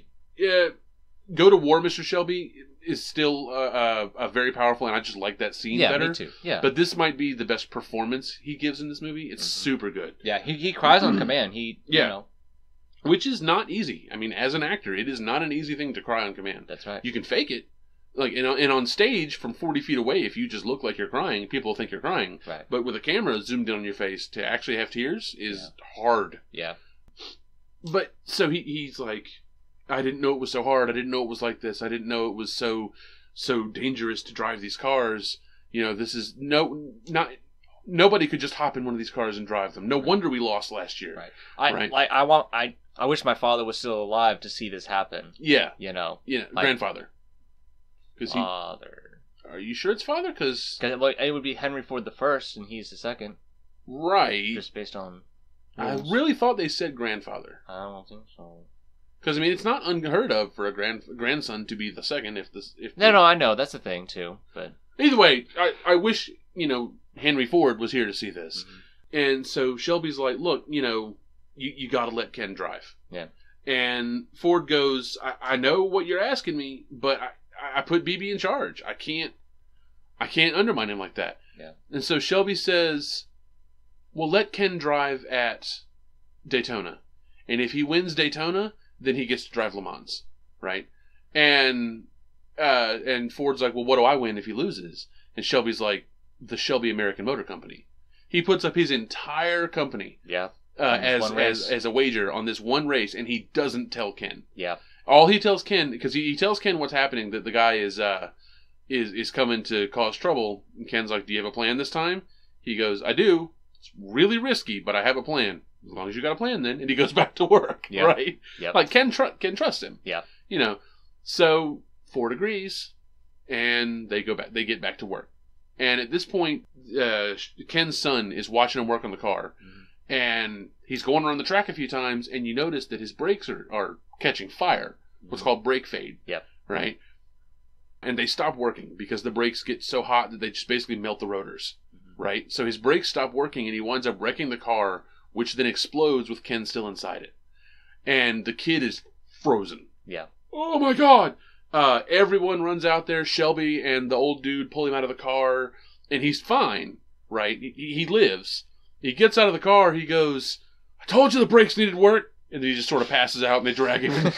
Go to War, Mr. Shelby is still a very powerful, and I just like that scene better. Yeah, me too. Yeah. But this might be the best performance he gives in this movie. It's super good. Yeah, he cries on command. You know. Which is not easy. I mean, as an actor, it is not an easy thing to cry on command. That's right. You can fake it. And on stage, from 40 feet away, if you just look like you're crying, people will think you're crying. Right. But with a camera zoomed in on your face, to actually have tears is hard. Yeah. But, so he's like, I didn't know it was so hard. I didn't know it was like this. I didn't know it was so dangerous to drive these cars. This is nobody could just hop in one of these cars and drive them. No wonder we lost last year. Right. I wish my father was still alive to see this happen. Yeah. Yeah, grandfather. Father. Are you sure it's father? Because it would be Henry Ford the first, and he's the second. Right. Just based on rules. I really thought they said grandfather. I don't think so. Because, it's not unheard of for a grandson to be the second No, I know. That's the thing, too. But either way, I wish, Henry Ford was here to see this. Mm-hmm. And so Shelby's like, look, you got to let Ken drive. Yeah. And Ford goes, I know what you're asking me, but I put BB in charge. I can't undermine him like that. Yeah. And so Shelby says, well, let Ken drive at Daytona. And if he wins Daytona, then he gets to drive Le Mans. Right? And Ford's like, well, what do I win if he loses? And Shelby's like, the Shelby American Motor Company. He puts up his entire company. Yeah. As a wager on this one race, and he doesn't tell Ken. Yeah. All he tells Ken, because he tells Ken what's happening, that the guy is coming to cause trouble. And Ken's like, do you have a plan this time? He goes, I do. It's really risky, but I have a plan. As long as you got a plan, then. And he goes back to work. Yep. Right? Yep. Like, Ken trusts him. Yeah. So Ford agrees, and they get back to work. And at this point, Ken's son is watching him work on the car. Mm-hmm. And he's going around the track a few times, and you notice that his brakes are catching fire. What's called brake fade. Yep. Right? And they stop working because the brakes get so hot that they just basically melt the rotors. Mm-hmm. Right? So his brakes stop working, and he winds up wrecking the car, which then explodes with Ken still inside it. And the kid is frozen. Yeah. Oh my God! Everyone runs out there. Shelby and the old dude pull him out of the car, and he's fine. Right? He lives. He gets out of the car, he goes, I told you the brakes needed work. And then he just sort of passes out and they drag him.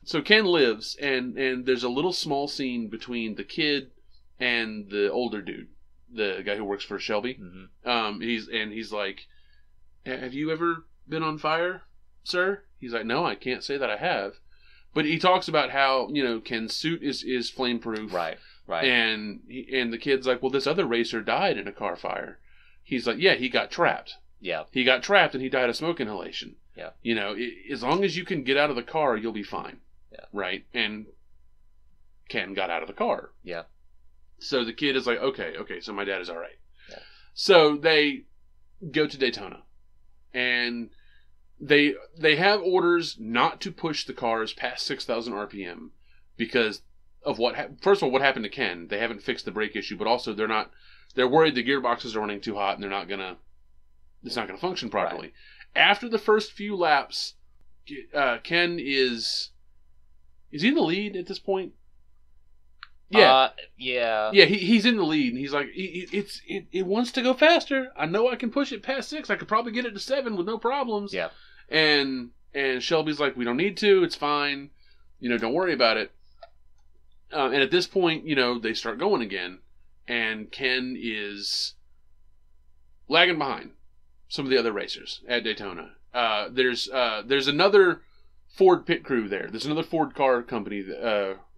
So Ken lives, and there's a little small scene between the kid and the older dude, the guy who works for Shelby. Mm-hmm. He's like, have you ever been on fire, sir? He's like, no, I can't say that I have. But he talks about how, Ken's suit is flame-proof. Right. And the kid's like, well, this other racer died in a car fire. He's like, yeah, he got trapped. Yeah. He got trapped and he died of smoke inhalation. Yeah. As long as you can get out of the car, you'll be fine. Yeah. Right? And Ken got out of the car. Yeah. So the kid is like, okay, so my dad is all right. Yeah. So they go to Daytona. And they have orders not to push the cars past 6,000 RPM because of first of all, what happened to Ken. They haven't fixed the brake issue, but also they're worried the gearboxes are running too hot and it's not gonna function properly. Right. After the first few laps, Ken is he in the lead at this point? Yeah. Yeah. Yeah, he's in the lead, and he's like, it wants to go faster. I know I can push it past 6. I could probably get it to 7 with no problems. Yeah. And Shelby's like, we don't need to. It's fine. Don't worry about it. And at this point, they start going again, and Ken is lagging behind some of the other racers at Daytona. There's another Ford pit crew there. There's another Ford car company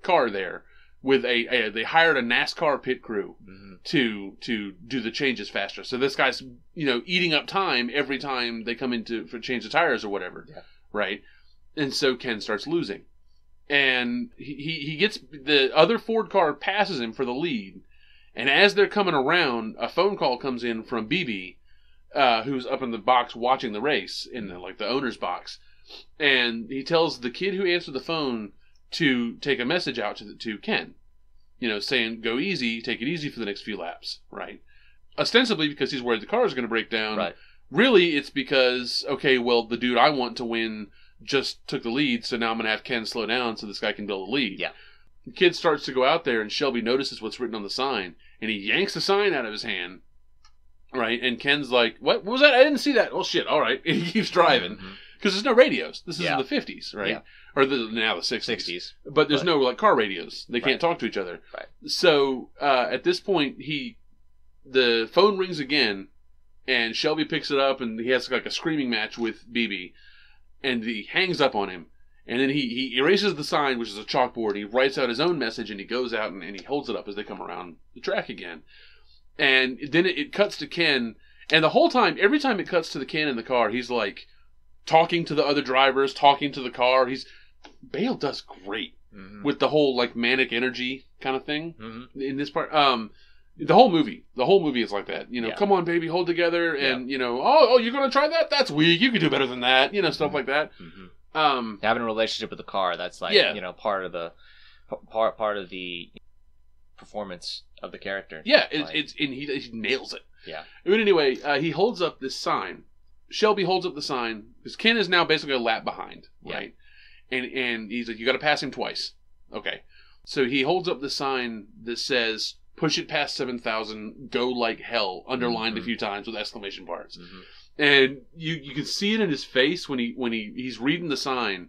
car there with they hired a NASCAR pit crew to do the changes faster. So this guy's eating up time every time they come in for change the tires or whatever. Yeah. Right? And so Ken starts losing. And he gets the other Ford car passes him for the lead. And as they're coming around, a phone call comes in from BB, who's up in the box watching the race in the owner's box. And he tells the kid who answered the phone to take a message out to Ken, saying, go easy, take it easy for the next few laps, right? Ostensibly because he's worried the car is going to break down. Right. Really, it's because, okay, well, the dude I want to win just took the lead, so now I'm going to have Ken slow down so this guy can build a lead. Yeah. The kid starts to go out there, and Shelby notices what's written on the sign, and he yanks the sign out of his hand, right? And Ken's like, what was that? I didn't see that. Oh, shit, all right. And he keeps driving. Because there's no radios. This is in the 50s, right? Yeah. Or now the 60s. But there's no car radios. They can't talk to each other. Right. So at this point, the phone rings again, and Shelby picks it up, and he has like a screaming match with BB, and he hangs up on him. And then he erases the sign, which is a chalkboard. He writes out his own message, and he goes out and he holds it up as they come around the track again. And then it cuts to Ken, and the whole time, every time it cuts to the Ken in the car, he's like talking to the other drivers, talking to the car. Bale does great with the whole like manic energy kind of thing in this part. The whole movie is like that. Come on, baby, hold together, and oh, you're gonna try that? That's weak. You can do better than that. Stuff like that. Having a relationship with the car, that's like part of the performance of the character. Yeah, and he nails it. Yeah. But anyway, he holds up this sign. Shelby holds up the sign because Ken is now basically a lap behind, right? And he's like, you got to pass him twice. Okay. So he holds up the sign that says, "Push it past 7,000, go like hell," underlined a few times with exclamation marks. And you can see it in his face when he's reading the sign,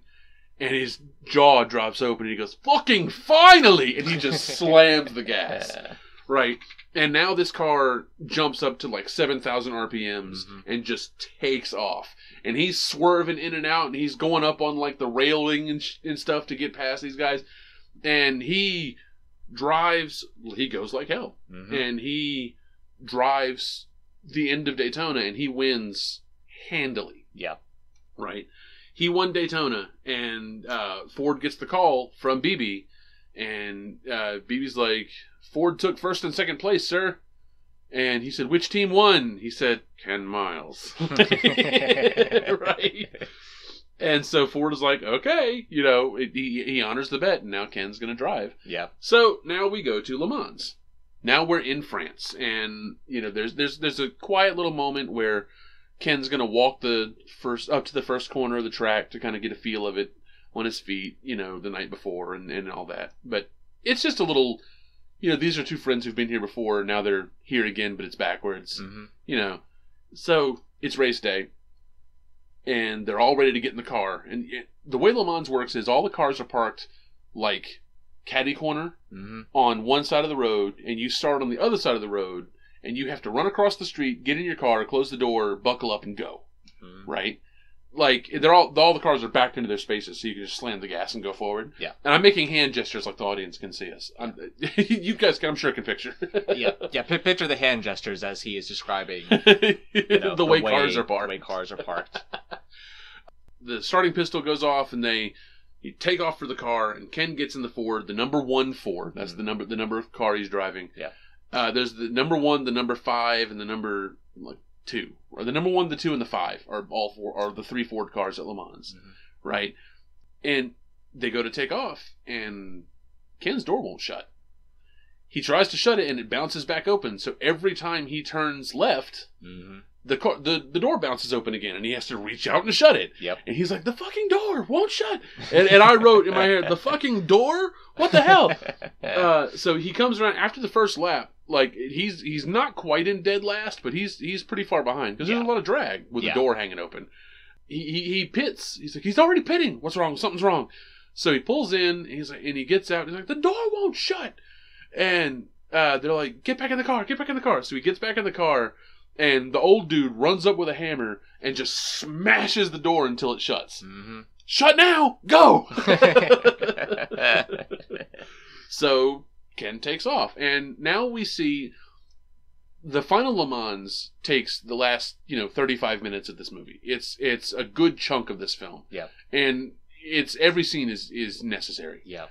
and his jaw drops open, and he goes, "Fucking finally!" And he just slams the gas. Right. And now this car jumps up to like 7,000 RPMs and just takes off. And he's swerving in and out, and he's going up on like the railing and stuff to get past these guys. And he goes like hell. And he drives the end of Daytona, and he wins handily. Yeah. Right. He won Daytona, and Ford gets the call from BB, and BB's like, "Ford took first and second place, sir." And he said, "Which team won?" He said, "Ken Miles." Right. And so Ford is like, okay, he honors the bet, and now Ken's going to drive. Yeah. So now we go to Le Mans. Now we're in France, and there's a quiet little moment where Ken's going to walk up to the first corner of the track to kind of get a feel of it on his feet, the night before and all that. But it's just a little, these are two friends who've been here before. Now they're here again, but it's backwards, So it's race day, and they're all ready to get in the car. And the way Le Mans works is all the cars are parked like caddy corner on one side of the road, and you start on the other side of the road, and you have to run across the street, get in your car, close the door, buckle up, and go. Right? Like, all the cars are backed into their spaces, so you can just slam the gas and go forward. Yeah. And I'm making hand gestures like the audience can see us. You guys I'm sure can picture. Yeah. Picture the hand gestures as he is describing the way cars are parked. The way cars are parked. The starting pistol goes off, and you take off for the car, and Ken gets in the Ford, the number 1 Ford. That's the number of car he's driving. Yeah. There's the number 1, the number 5, and the number 2. Or the number 1, the 2, and the 5 are the 3 Ford cars at Le Mans. Right? And they go to take off, and Ken's door won't shut. He tries to shut it, and it bounces back open. So every time he turns left, the door bounces open again, and he has to reach out and shut it. Yep. And he's like, "The fucking door won't shut." And I wrote in my head, "The fucking door? What the hell?" So he comes around after the first lap. Like, he's not quite in dead last, but he's pretty far behind because there's a lot of drag with the door hanging open. He pits. He's like, he's already pitting. What's wrong? Something's wrong. So he pulls in. And he gets out. And he's like, "The door won't shut." And they're like, "Get back in the car. Get back in the car." So he gets back in the car. And the old dude runs up with a hammer and just smashes the door until it shuts. "Shut now! Go!" So Ken takes off. And now we see the final Le Mans takes the last, 35 minutes of this movie. It's a good chunk of this film. Yeah. And every scene is necessary. Yeah.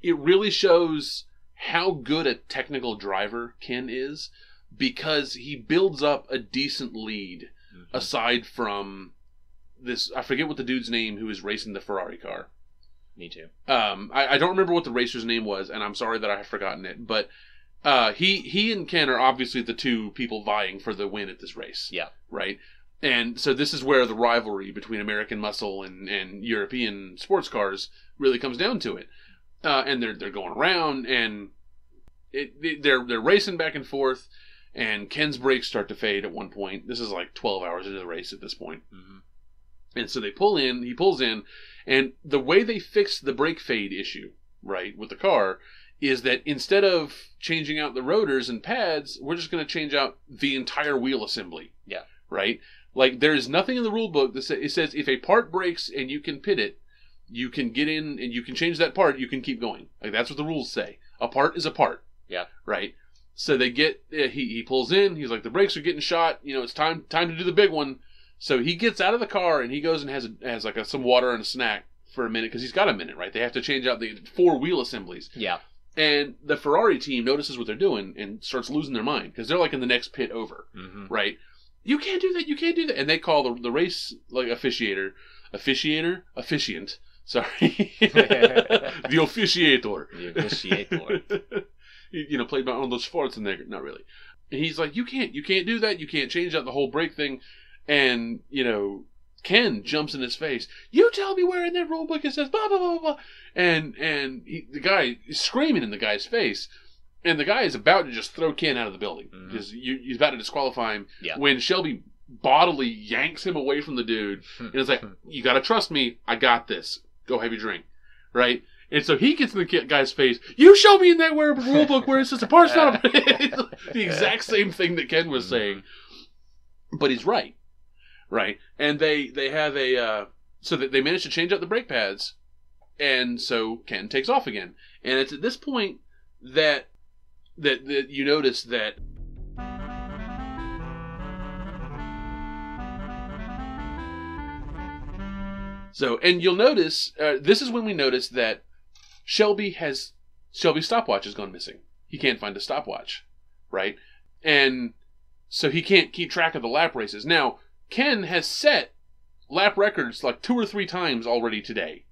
It really shows how good a technical driver Ken is, because he builds up a decent lead aside from this. I forget what the dude's name who is racing the Ferrari car. Me too. I don't remember what the racer's name was, and I'm sorry that I have forgotten it. But he and Ken are obviously the two people vying for the win at this race. Yeah. Right? And so this is where the rivalry between American muscle and European sports cars really comes down to it. And they're going around, and they're racing back and forth, and Ken's brakes start to fade at one point. This is like 12 hours into the race at this point. Mm-hmm. And so he pulls in, and the way they fix the brake fade issue, right, with the car, is that instead of changing out the rotors and pads, we're just going to change out the entire wheel assembly. Yeah. Right? Like, there is nothing in the rule book that it says if a part breaks and you can pit it, you can get in and you can change that part, you can keep going. Like, that's what the rules say. A part is a part. Yeah. Right? So they get, he pulls in, he's like, the brakes are getting shot, it's time to do the big one. So he gets out of the car and he goes and has like some water and a snack for a minute, because he's got a minute, right? They have to change out the 4 wheel assemblies. Yeah. And the Ferrari team notices what they're doing and starts losing their mind, because they're like in the next pit over, right? You can't do that. You can't do that. And they call the race like officiant. Sorry, the officiator. The officiator. Played by Arnold Schwarzenegger. Not really. And he's like, you can't do that. You can't change out the whole brake thing. And Ken jumps in his face. You tell me where in that rule book it says blah blah blah blah. And the guy is screaming in the guy's face. And the guy is about to just throw Ken out of the building, because he's about to disqualify him, when Shelby bodily yanks him away from the dude. And it's like, you got to trust me. I got this. Go have your drink. Right? And so he gets in the guy's face. You show me in that rule book where it says a part's not a... the exact same thing that Ken was saying. But he's right. Right? And they have a... so that they manage to change out the brake pads. And so Ken takes off again. And it's at this point that you notice that and you'll notice this is when we notice that Shelby's stopwatch has gone missing. He can't find a stopwatch, right? And so he can't keep track of the lap races. Now, Ken has set lap records like 2 or 3 times already today,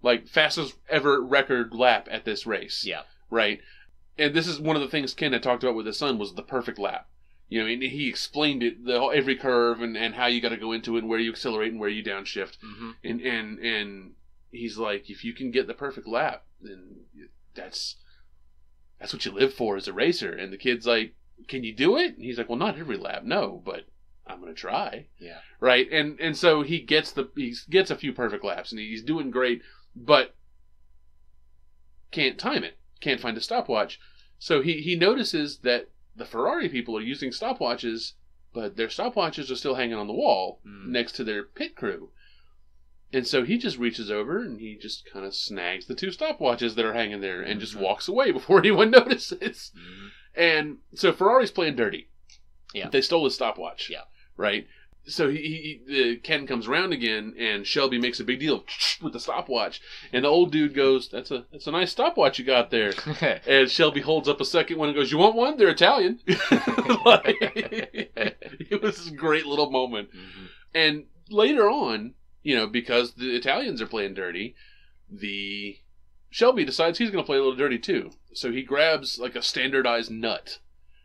like fastest ever record lap at this race. Yeah, right. And this is one of the things Ken had talked about with his son, was the perfect lap. And he explained it, every curve and how you got to go into it, and where you accelerate and where you downshift. And he's like, if you can get the perfect lap, then that's what you live for as a racer. And the kid's like, can you do it? And he's like, well, not every lap, no, but I'm gonna try. Yeah. Right. And so he gets a few perfect laps, and he's doing great, but can't time it. Can't find a stopwatch. So he notices that the Ferrari people are using stopwatches, but their stopwatches are still hanging on the wall next to their pit crew. And so he just reaches over and he just kind of snags the 2 stopwatches that are hanging there and just walks away before anyone notices. And so Ferrari's playing dirty. Yeah. They stole his stopwatch. Yeah. Right? So Ken comes around again, and Shelby makes a big deal with the stopwatch, and the old dude goes, "That's a nice stopwatch you got there." And Shelby holds up a second one and goes, "You want one? They're Italian." It was this great little moment. And later on, because the Italians are playing dirty, Shelby decides he's going to play a little dirty too. So he grabs like a standardized nut,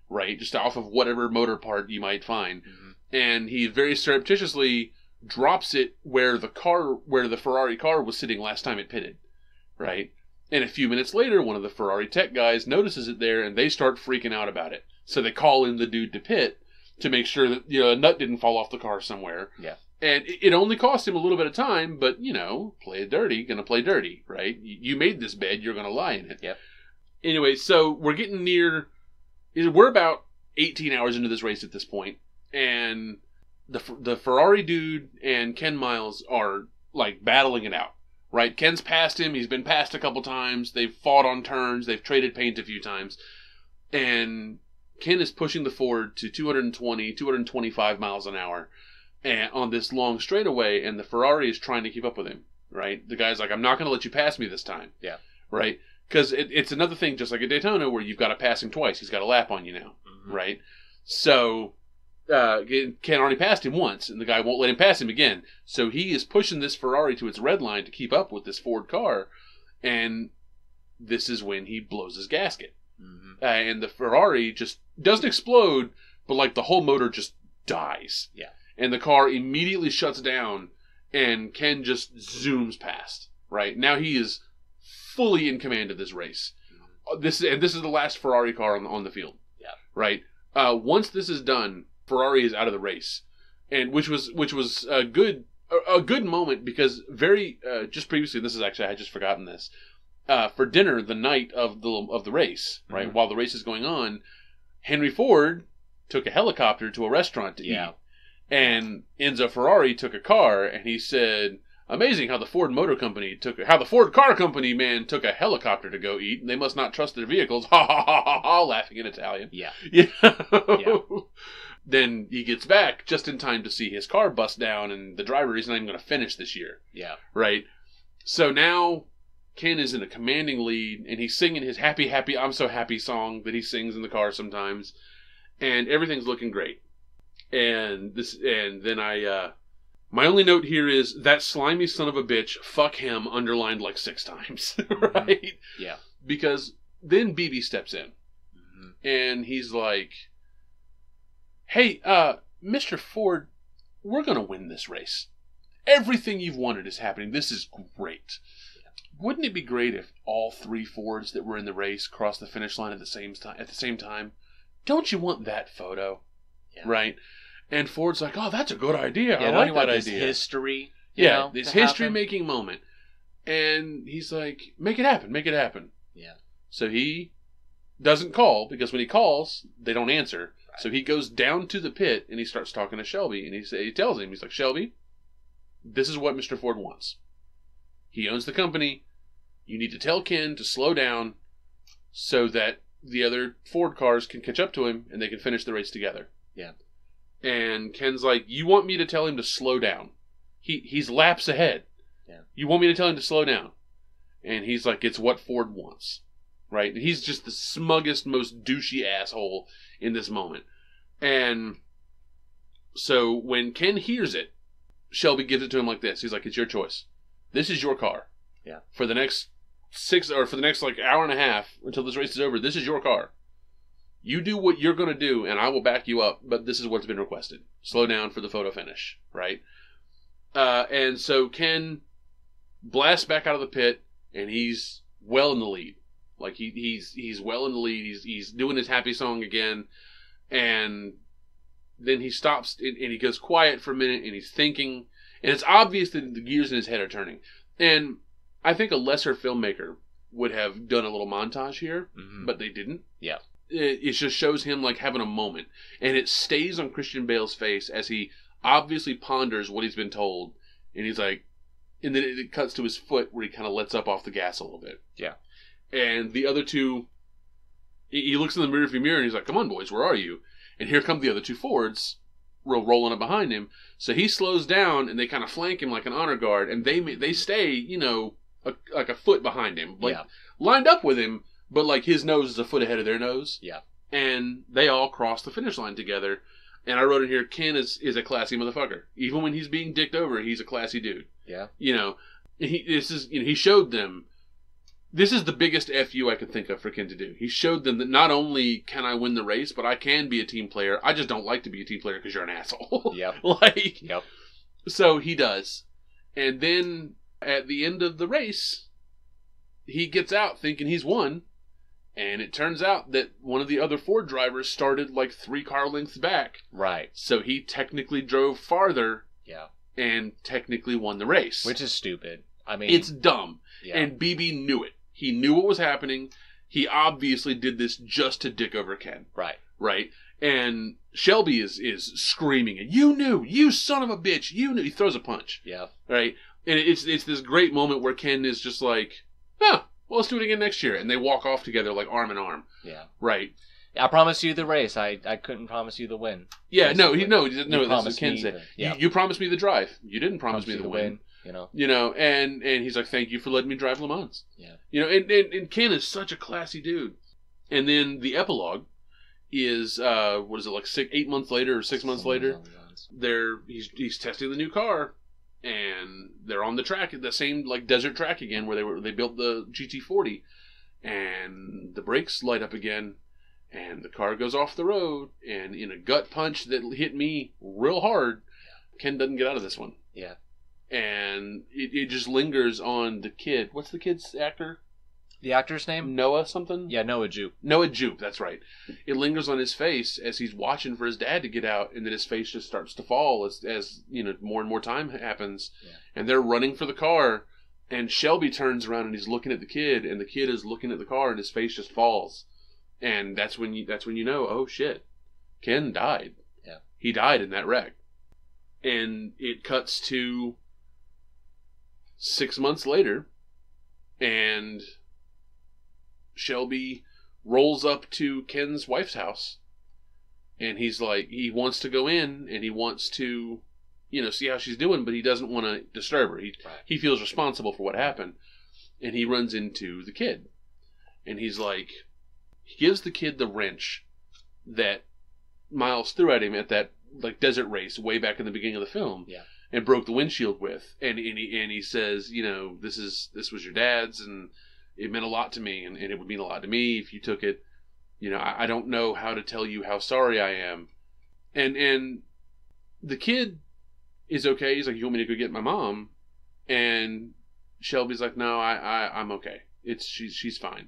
right, just off of whatever motor part you might find. And he very surreptitiously drops it where the Ferrari car was sitting last time it pitted, right? And a few minutes later, one of the Ferrari tech guys notices it there, and they start freaking out about it. So they call in the dude to pit to make sure that a nut didn't fall off the car somewhere. Yeah. And it only cost him a little bit of time, but play it dirty, gonna play dirty, right? You made this bed, you're gonna lie in it. Yep. Anyway, so we're getting near. We're about 18 hours into this race at this point. And the Ferrari dude and Ken Miles are like battling it out, right? Ken's passed him. He's been passed a couple times. They've fought on turns. They've traded paint a few times. And Ken is pushing the Ford to 220, 225 miles an hour and on this long straightaway, and the Ferrari is trying to keep up with him, right? The guy's like, I'm not going to let you pass me this time. Yeah. Right? Because it's another thing, just like at Daytona, where you've got to pass him twice. He's got a lap on you now, right? So Ken already passed him once, and the guy won't let him pass him again. So he is pushing this Ferrari to its red line to keep up with this Ford car, and this is when he blows his gasket. And the Ferrari just doesn't explode, but like the whole motor just dies. Yeah. and the car immediately shuts down, and Ken just zooms past. Right now, he is fully in command of this race. This is the last Ferrari car on the field. Yeah. Right. Once this is done, Ferrari is out of the race, and which was a good moment because just previously, this is actually I had just forgotten this. For dinner the night of the race, right, while the race is going on, Henry Ford took a helicopter to a restaurant to eat, and Enzo Ferrari took a car, and he said, "Amazing how the Ford Car Company man took a helicopter to go eat, and they must not trust their vehicles." Ha ha ha ha ha! Laughing in Italian. Yeah. Yeah. Then he gets back just in time to see his car bust down, and the driver is not even going to finish this year. Yeah. Right. So now Ken is in a commanding lead, and he's singing his "Happy, Happy, I'm So Happy" song that he sings in the car sometimes, and everything's looking great. And then my only note here is that slimy son of a bitch, fuck him, underlined like 6 times, right? Yeah. Because then BB steps in, and he's like, "Hey, Mr. Ford, we're gonna win this race. Everything you've wanted is happening. This is great. Wouldn't it be great if all 3 Fords that were in the race crossed the finish line at the same time? Don't you want that photo?" Yeah. Right? And Ford's like, "Oh, that's a good idea. I like that idea." History. This history-making moment. And he's like, "Make it happen. Make it happen." Yeah. So he doesn't call, because when he calls, they don't answer. Right. So he goes down to the pit and he starts talking to Shelby. And he tells him, he's like, "Shelby, this is what Mr. Ford wants. He owns the company. You need to tell Ken to slow down so that the other Ford cars can catch up to him and they can finish the race together." Yeah. And Ken's like, "You want me to tell him to slow down? He's laps ahead. Yeah. You want me to tell him to slow down?" And he's like, "It's what Ford wants." Right? And he's just the smuggest, most douchey asshole in this moment. And so when Ken hears it, Shelby gives it to him like this. He's like, "It's your choice. This is your car. Yeah. For the next like hour and a half until this race is over, this is your car. You do what you're going to do, and I will back you up, but this is what's been requested. Slow down for the photo finish," right? And so Ken blasts back out of the pit, and he's well in the lead. Like, he's well in the lead. He's doing his happy song again, and then he stops, and he goes quiet for a minute, and he's thinking, and it's obvious that the gears in his head are turning. And I think a lesser filmmaker would have done a little montage here, but they didn't. Yeah. It just shows him like having a moment, and it stays on Christian Bale's face as he obviously ponders what he's been told, and he's like, and then it cuts to his foot where he kind of lets up off the gas a little bit. Yeah. And the other two, he looks in the rearview mirror and he's like, "Come on, boys, where are you?" And here come the other 2 Fords rolling up behind him. So he slows down, and they kind of flank him like an honor guard, and they stay, like a foot behind him, like lined up with him. But, like, his nose is a foot ahead of their nose. Yeah. And they all cross the finish line together. And I wrote in here, Ken is a classy motherfucker. Even when he's being dicked over, he's a classy dude. Yeah. He showed them, this is the biggest FU I could think of for Ken to do. He showed them that not only can I win the race, but I can be a team player. I just don't like to be a team player because you're an asshole. Yep. Yep. So he does. And then at the end of the race, he gets out thinking he's won. And it turns out that one of the other Ford drivers started like 3 car lengths back. Right. So he technically drove farther. Yeah. And technically won the race. Which is stupid. I mean, it's dumb. Yeah. And BB knew it. He knew what was happening. He obviously did this just to dick over Ken. Right. Right. And Shelby is screaming it. "You knew! You son of a bitch! You knew!" He throws a punch. Yeah. Right. And it's this great moment where Ken is just like, "Huh. Well, let's do it again next year." And they walk off together like arm in arm. Yeah. Right. I promised you the race. I couldn't promise you the win. Yeah, no, that's what Ken said. You promised me the drive. You didn't promise me the win. And he's like, "Thank you for letting me drive Le Mans." Yeah. And Ken is such a classy dude. And then the epilogue is, what is it, like 8 months later or 6 months later? He's testing the new car. And they're on the track, the same like desert track again, where they built the GT40, and the brakes light up again, and the car goes off the road, and in a gut punch that hit me real hard, Ken doesn't get out of this one. Yeah. And it just lingers on the kid. What's the kid's actor? The actor's name? Noah something? Yeah, Noah Jupe. Noah Jupe, that's right. It lingers on his face as he's watching for his dad to get out, and then his face just starts to fall as more and more time happens. Yeah. And they're running for the car, and Shelby turns around and he's looking at the kid, and the kid is looking at the car, and his face just falls. And that's when you know, oh shit, Ken died. Yeah. He died in that wreck. And it cuts to 6 months later, and Shelby rolls up to Ken's wife's house, and he's like, he wants to go in and he wants to, see how she's doing, but he doesn't want to disturb her. He feels responsible for what happened, and he runs into the kid, and he's like, he gives the kid the wrench that Miles threw at him at that desert race way back in the beginning of the film, and broke the windshield with, and he says, this was your dad's, and it meant a lot to me, and it would mean a lot to me if you took it. I don't know how to tell you how sorry I am. And the kid is okay. He's like, you want me to go get my mom? And Shelby's like, no, I'm okay. She's fine.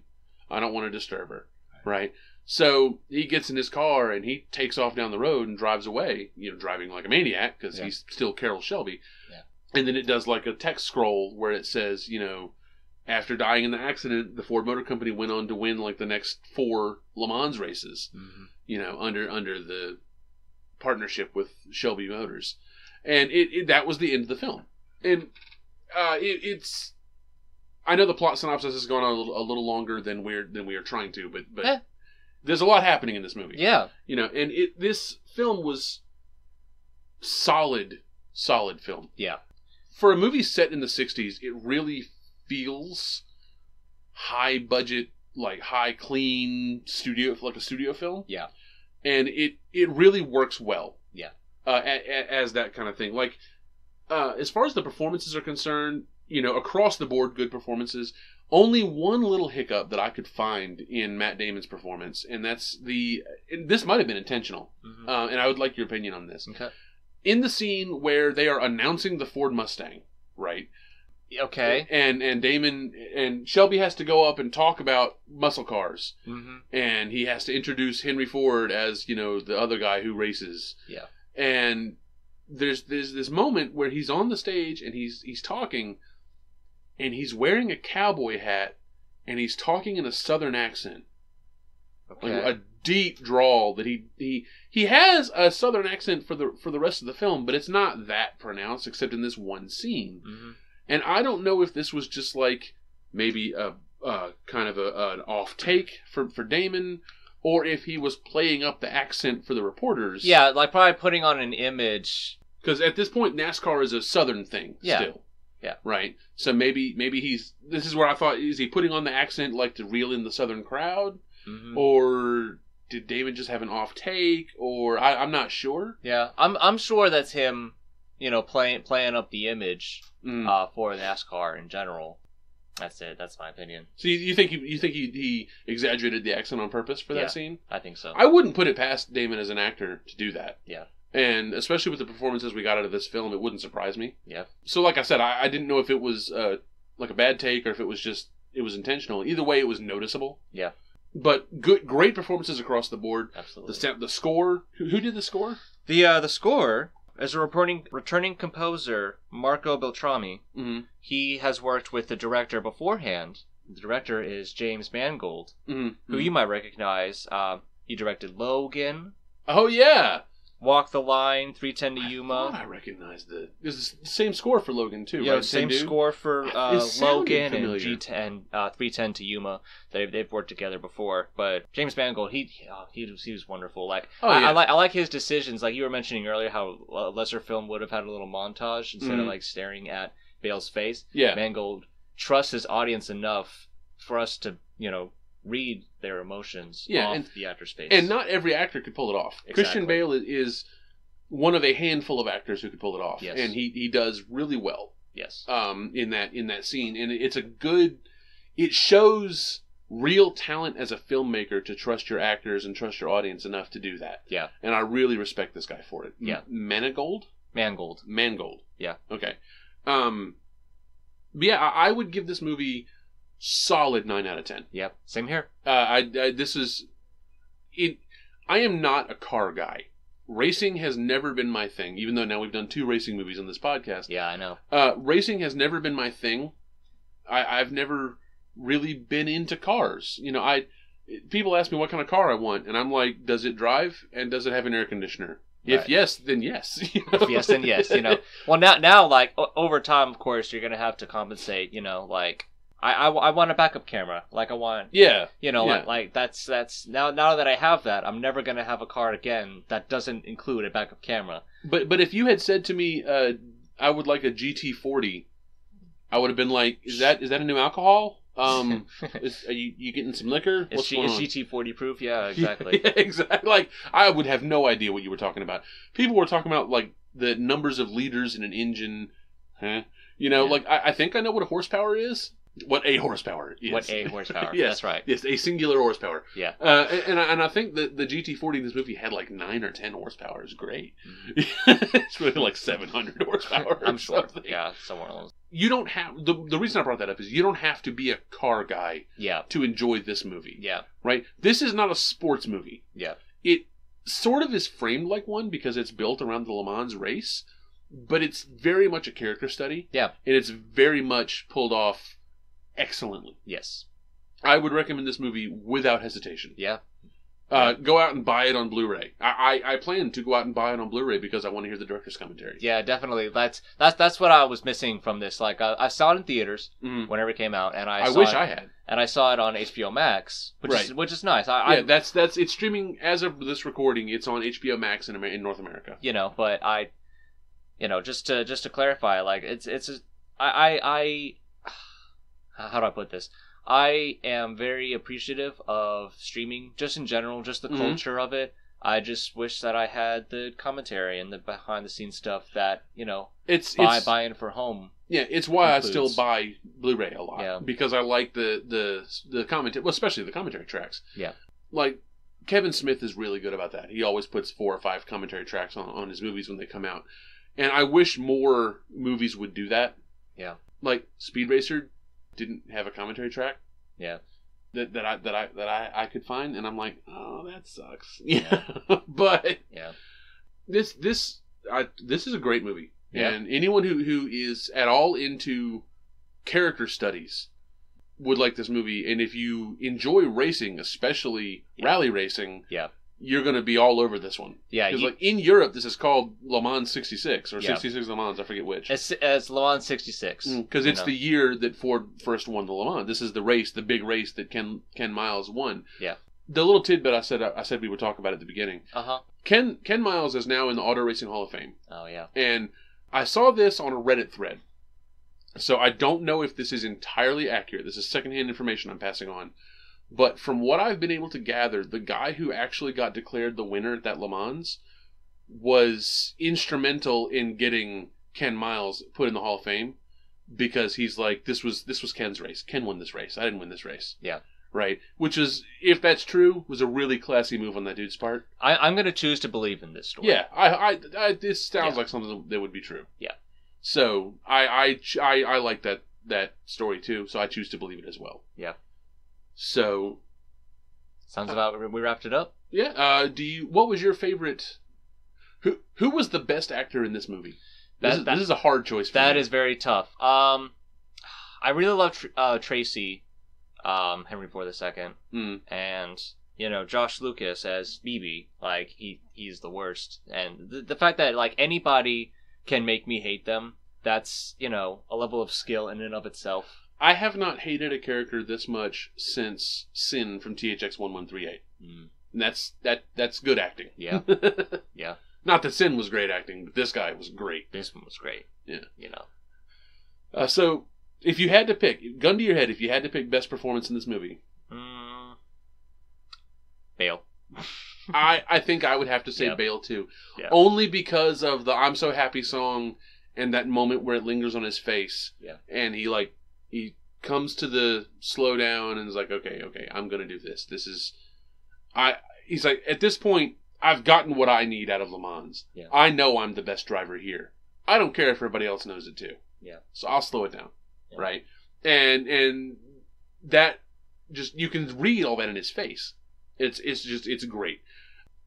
I don't want to disturb her. Right? So he gets in his car and he takes off down the road and drives away, driving like a maniac because he's still Carroll Shelby. Yeah. And then it does like a text scroll where it says, after dying in the accident, the Ford Motor Company went on to win like the next 4 Le Mans races, under the partnership with Shelby Motors, and that was the end of the film. And it's, I know the plot synopsis has gone on a little longer than we are trying to, but there's a lot happening in this movie. Yeah, and this film was solid film. Yeah, for a movie set in the '60s, it really feels high budget, like high clean studio, like a studio film. Yeah, and it really works well. Yeah, as that kind of thing. Like as far as the performances are concerned, across the board, good performances. Only one little hiccup that I could find in Matt Damon's performance, and that's this might have been intentional, and I would like your opinion on this. Okay. In the scene where they are announcing the Ford Mustang, right? Okay. And Damon and Shelby has to go up and talk about muscle cars. Mm-hmm. And he has to introduce Henry Ford as, the other guy who races. Yeah. And there's this moment where he's on the stage and he's talking, and he's wearing a cowboy hat, and he's talking in a southern accent. Okay. Like a deep drawl that he has a southern accent for the rest of the film, but it's not that pronounced except in this one scene. Mm-hmm. And I don't know if this was just like maybe a kind of an off take for Damon, or if he was playing up the accent for the reporters. Yeah, like probably putting on an image. Because at this point, NASCAR is a southern thing still. Yeah. Right? So maybe this is where I thought, is he putting on the accent like to reel in the southern crowd? Mm-hmm. Or did Damon just have an off take? Or I'm not sure. Yeah, I'm sure that's him, playing up the image for NASCAR in general. That's it. That's my opinion. So you think he exaggerated the accent on purpose for that scene? I think so. I wouldn't put it past Damon as an actor to do that. Yeah. And especially with the performances we got out of this film, it wouldn't surprise me. Yeah. So like I said, I didn't know if it was like a bad take or if it was intentional. Either way, it was noticeable. Yeah. But great performances across the board. Absolutely. The score. Who did the score? The score is a returning composer, Marco Beltrami. Mm-hmm. He has worked with the director beforehand. The director is James Mangold, who you might recognize. He directed Logan. Oh yeah. Walk the Line, 310 to Yuma. I recognized it. It's the same score for Logan too, yeah, right? Same score for Logan and G10, 310 to Yuma. They've worked together before, but James Mangold, he was wonderful. Like I like his decisions. Like you were mentioning earlier, how a lesser film would have had a little montage instead of like staring at Bale's face. Yeah, Mangold trusts his audience enough for us to read their emotions off the actor's face. And not every actor could pull it off. Exactly. Christian Bale is one of a handful of actors who could pull it off. Yes. And he does really well. Yes. In that scene. And it shows real talent as a filmmaker to trust your actors and trust your audience enough to do that. Yeah. And I really respect this guy for it. Yeah. Manigold? Mangold. Mangold. Yeah. Okay. But yeah, I would give this movie solid 9 out of 10. Yep. Same here. This is it. I am not a car guy. Racing has never been my thing, even though now we've done 2 racing movies on this podcast. Yeah, I know. Racing has never been my thing. I've never really been into cars. You know, people ask me what kind of car I want, and I'm like, does it drive and does it have an air conditioner? Right. If yes, then yes. You know? If yes, then yes. You know. Well, now, like over time, of course, you're gonna have to compensate. You know, like I want a backup camera. Like I want. Yeah. You know, yeah. like that's now that I have that, I'm never gonna have a car again that doesn't include a backup camera. But if you had said to me, I would like a GT40, I would have been like, is that a new alcohol? Are you getting some liquor? Is GT40 proof? Yeah, exactly. Yeah, exactly. Like, I would have no idea what you were talking about. People were talking about, like, the numbers of liters in an engine. Huh? You know, like, I think I know what a horsepower is. What a horsepower is. What a horsepower. Yes, that's right. Yes, a singular horsepower. Yeah. And I think that the GT40 in this movie had like 9 or 10 horsepower. It's great. Mm-hmm. It's really like 700 horsepower. I'm sure. Something. Yeah, somewhere else. You don't have the reason I brought that up is you don't have to be a car guy to enjoy this movie. Yeah. Right? This is not a sports movie. Yeah. It sort of is framed like one because it's built around the Le Mans race, but it's very much a character study. Yeah. And it's very much pulled off excellently. Yes. I would recommend this movie without hesitation. Yeah. Go out and buy it on Blu-ray. I plan to go out and buy it on Blu-ray because I want to hear the director's commentary. Yeah, definitely. That's what I was missing from this. Like, I saw it in theaters whenever it came out, and I wish I had. And I saw it on HBO Max, which is nice. That's it's streaming as of this recording. It's on HBO Max in North America. You know, but just to clarify, like how do I put this? I am very appreciative of streaming, just in general, just the culture of it. I just wish that I had the commentary and the behind-the-scenes stuff that, it's buying for home. Yeah, it's why includes. I still buy Blu-ray a lot. Yeah. Because I like the commentary, well, especially the commentary tracks. Yeah. Like, Kevin Smith is really good about that. He always puts 4 or 5 commentary tracks on his movies when they come out. And I wish more movies would do that. Yeah. Like, Speed Racer didn't have a commentary track. Yeah. That I could find, and I'm like, oh, that sucks. Yeah. But yeah. This is a great movie. Yeah. And anyone who is at all into character studies would like this movie. And if you enjoy racing, especially rally racing, you're going to be all over this one. Yeah. Because like in Europe, this is called Le Mans 66 or 66 Le Mans. I forget which. It's Le Mans 66. Because it's the year that Ford first won the Le Mans. This is the race, the big race that Ken Miles won. Yeah. The little tidbit I said we would talk about at the beginning. Uh-huh. Ken Miles is now in the Auto Racing Hall of Fame. Oh, yeah. And I saw this on a Reddit thread. So I don't know if this is entirely accurate. This is secondhand information I'm passing on. But from what I've been able to gather, the guy who actually got declared the winner at that Le Mans was instrumental in getting Ken Miles put in the Hall of Fame because he's like, this was Ken's race. Ken won this race. I didn't win this race. Yeah. Right? Which is, if that's true, was a really classy move on that dude's part. I'm going to choose to believe in this story. Yeah. I this sounds like something that would be true. Yeah. So I like that story too, so I choose to believe it as well. Yeah. So, sounds about we wrapped it up. Yeah. What was your favorite? Who was the best actor in this movie? This is a hard choice. That is very tough. I really love Tracy, Henry Ford II, and Josh Lucas as BB. Like he's the worst, and the fact that like anybody can make me hate them. That's a level of skill in and of itself. I have not hated a character this much since Sin from THX 1138. And that's good acting. Yeah. Yeah. Not that Sin was great acting, but this guy was great. This one was great. Yeah. So, if you had to pick, gun to your head, if you had to pick best performance in this movie. Bale. I think I would have to say Bale too. Yeah. Only because of the I'm So Happy song and that moment where it lingers on his face. Yeah. And he comes to the slow down and is like, okay, I'm going to do this. He's like, at this point, I've gotten what I need out of Le Mans. Yeah. I know I'm the best driver here. I don't care if everybody else knows it too. Yeah. So I'll slow it down. Yeah. Right? And that just, you can read all that in his face. It's great.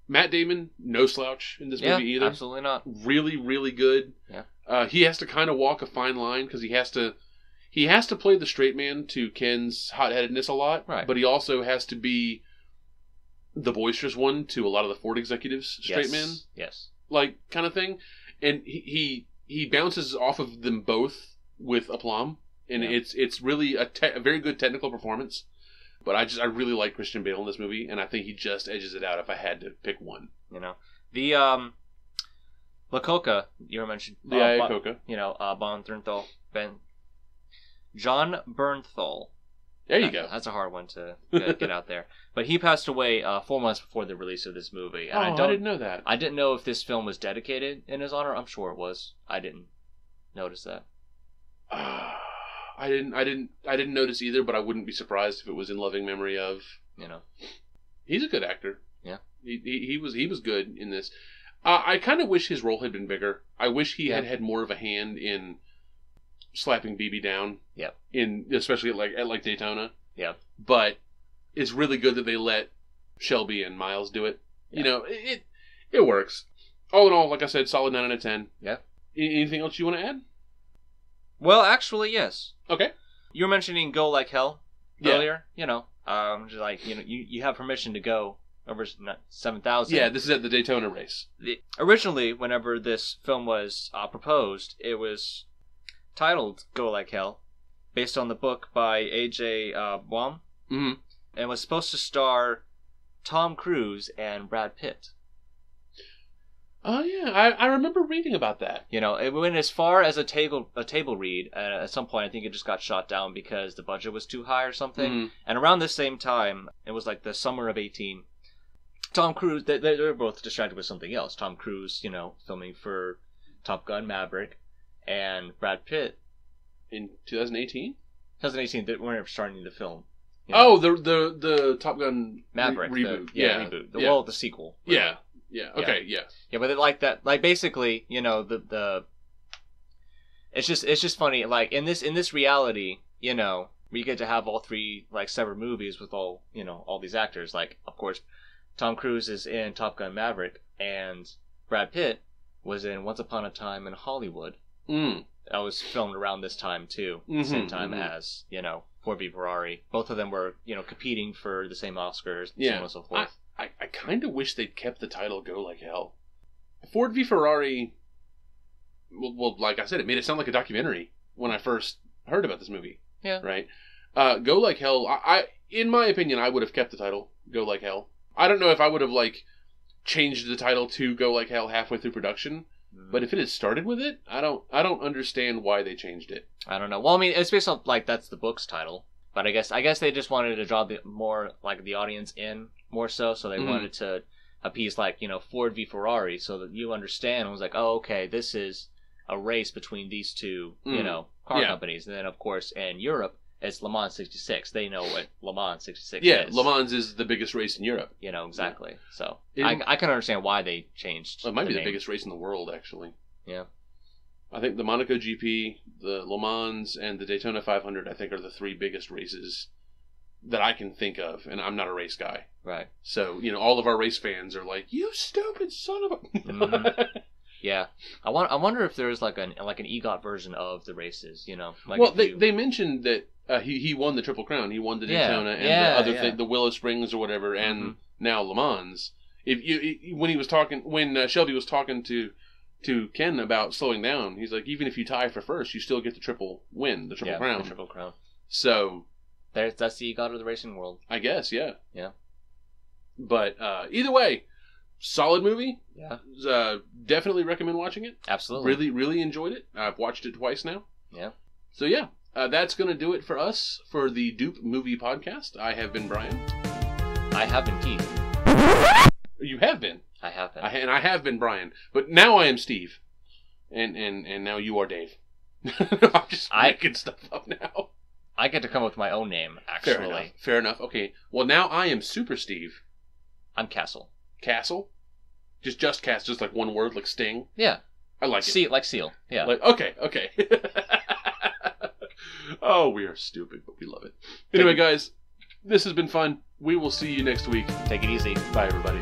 Matt Damon, no slouch in this movie either. Absolutely not. Really, really good. Yeah. He has to kind of walk a fine line because he has to play the straight man to Ken's hot-headedness a lot. Right. But he also has to be the boisterous one to a lot of the Ford executives, straight man. Yes. Like, kind of thing. And he bounces off of them both with aplomb. And it's really a very good technical performance. But I really like Christian Bale in this movie, and I think he just edges it out if I had to pick one. You know, the La Coca you were mentioning. The Iacocca. John Bernthal. There you go. That's a hard one to get out there. But he passed away 4 months before the release of this movie. And I didn't know that. I didn't know if this film was dedicated in his honor. I'm sure it was. I didn't notice that. I didn't notice either, but I wouldn't be surprised if it was in loving memory of. You know, he's a good actor. Yeah, he was good in this. I kind of wish his role had been bigger. I wish he had more of a hand in slapping BB down. Yeah. Especially at like Daytona. Yeah. But it's really good that they let Shelby and Miles do it. Yeah. You know, it works. All in all, like I said, solid 9 out of 10. Yeah. Anything else you want to add? Well, actually, yes. Okay. You were mentioning Go Like Hell earlier. You know, just like, you know, you have permission to go over 7,000. Yeah, this is at the Daytona race. Originally, whenever this film was proposed, it was titled Go Like Hell, based on the book by A.J. Baum, and was supposed to star Tom Cruise and Brad Pitt. Oh yeah, I remember reading about that. You know, it went as far as a table read. At some point, I think it just got shot down because the budget was too high or something. And around this same time, it was like the summer of 18. Tom Cruise, they were both distracted with something else. Tom Cruise, you know, filming for Top Gun Maverick, and Brad Pitt in 2018. 2018, they weren't starting the film. You know? Oh, the Top Gun Maverick reboot. Reboot. Well, the sequel. Really. Yeah. Yeah. Okay. Yeah. Yeah, but like that, like basically, you know, the. It's just funny. Like in this reality, you know, we get to have all three like separate movies with all these actors. Like, of course, Tom Cruise is in Top Gun Maverick, and Brad Pitt was in Once Upon a Time in Hollywood. That was filmed around this time too, same time as Ford v Ferrari. Both of them were competing for the same Oscars, and so on and so forth. I kind of wish they'd kept the title Go Like Hell. Ford v Ferrari, well, like I said, it made it sound like a documentary when I first heard about this movie. Yeah. Right? Go Like Hell, in my opinion, I would have kept the title Go Like Hell. I don't know if I would have, changed the title to Go Like Hell halfway through production, but if it had started with it, I don't understand why they changed it. I don't know. Well, I mean, it's based on, that's the book's title. But I guess they just wanted to draw the audience in more so they wanted to appease Ford v Ferrari so that you understand. It was like, oh, okay, this is a race between these two car companies. And then of course in Europe it's Le Mans 66. They know what Le Mans 66 is. Yeah, Le Mans is the biggest race in Europe. Exactly. Yeah. So I can understand why they changed. It might be the biggest race in the world, actually. Yeah. I think the Monaco GP, the Le Mans, and the Daytona 500, I think, are the three biggest races that I can think of, and I'm not a race guy. Right. So, all of our race fans are like, you stupid son of a... Yeah. I wonder if there's an EGOT version of the races, they mentioned that he won the Triple Crown. He won the Daytona and the other thing, the Willow Springs or whatever, and now Le Mans. When Shelby was talking to Ken about slowing down, he's like, even if you tie for first, you still get the triple win, the Triple Crown. The Triple Crown. So that's the EGOT of the racing world. I guess, yeah. Yeah. But either way, solid movie. Yeah. Definitely recommend watching it. Absolutely. Really, really enjoyed it. I've watched it twice now. Yeah. So yeah, that's going to do it for us for the Doop Movie Podcast. I have been Brian. I have been Keith. You have been. I have been. I have been Brian. But now I am Steve. And now you are Dave. I'm just making stuff up now. I get to come up with my own name, actually. Fair enough. Okay. Well, now I am Super Steve. I'm Castle. Castle? Just cast, just like one word, like Sting. Yeah. I like it. Like Seal. Yeah. Like, okay. Oh, we are stupid, but we love it. Anyway, guys, this has been fun. We will see you next week. Take it easy. Bye, everybody.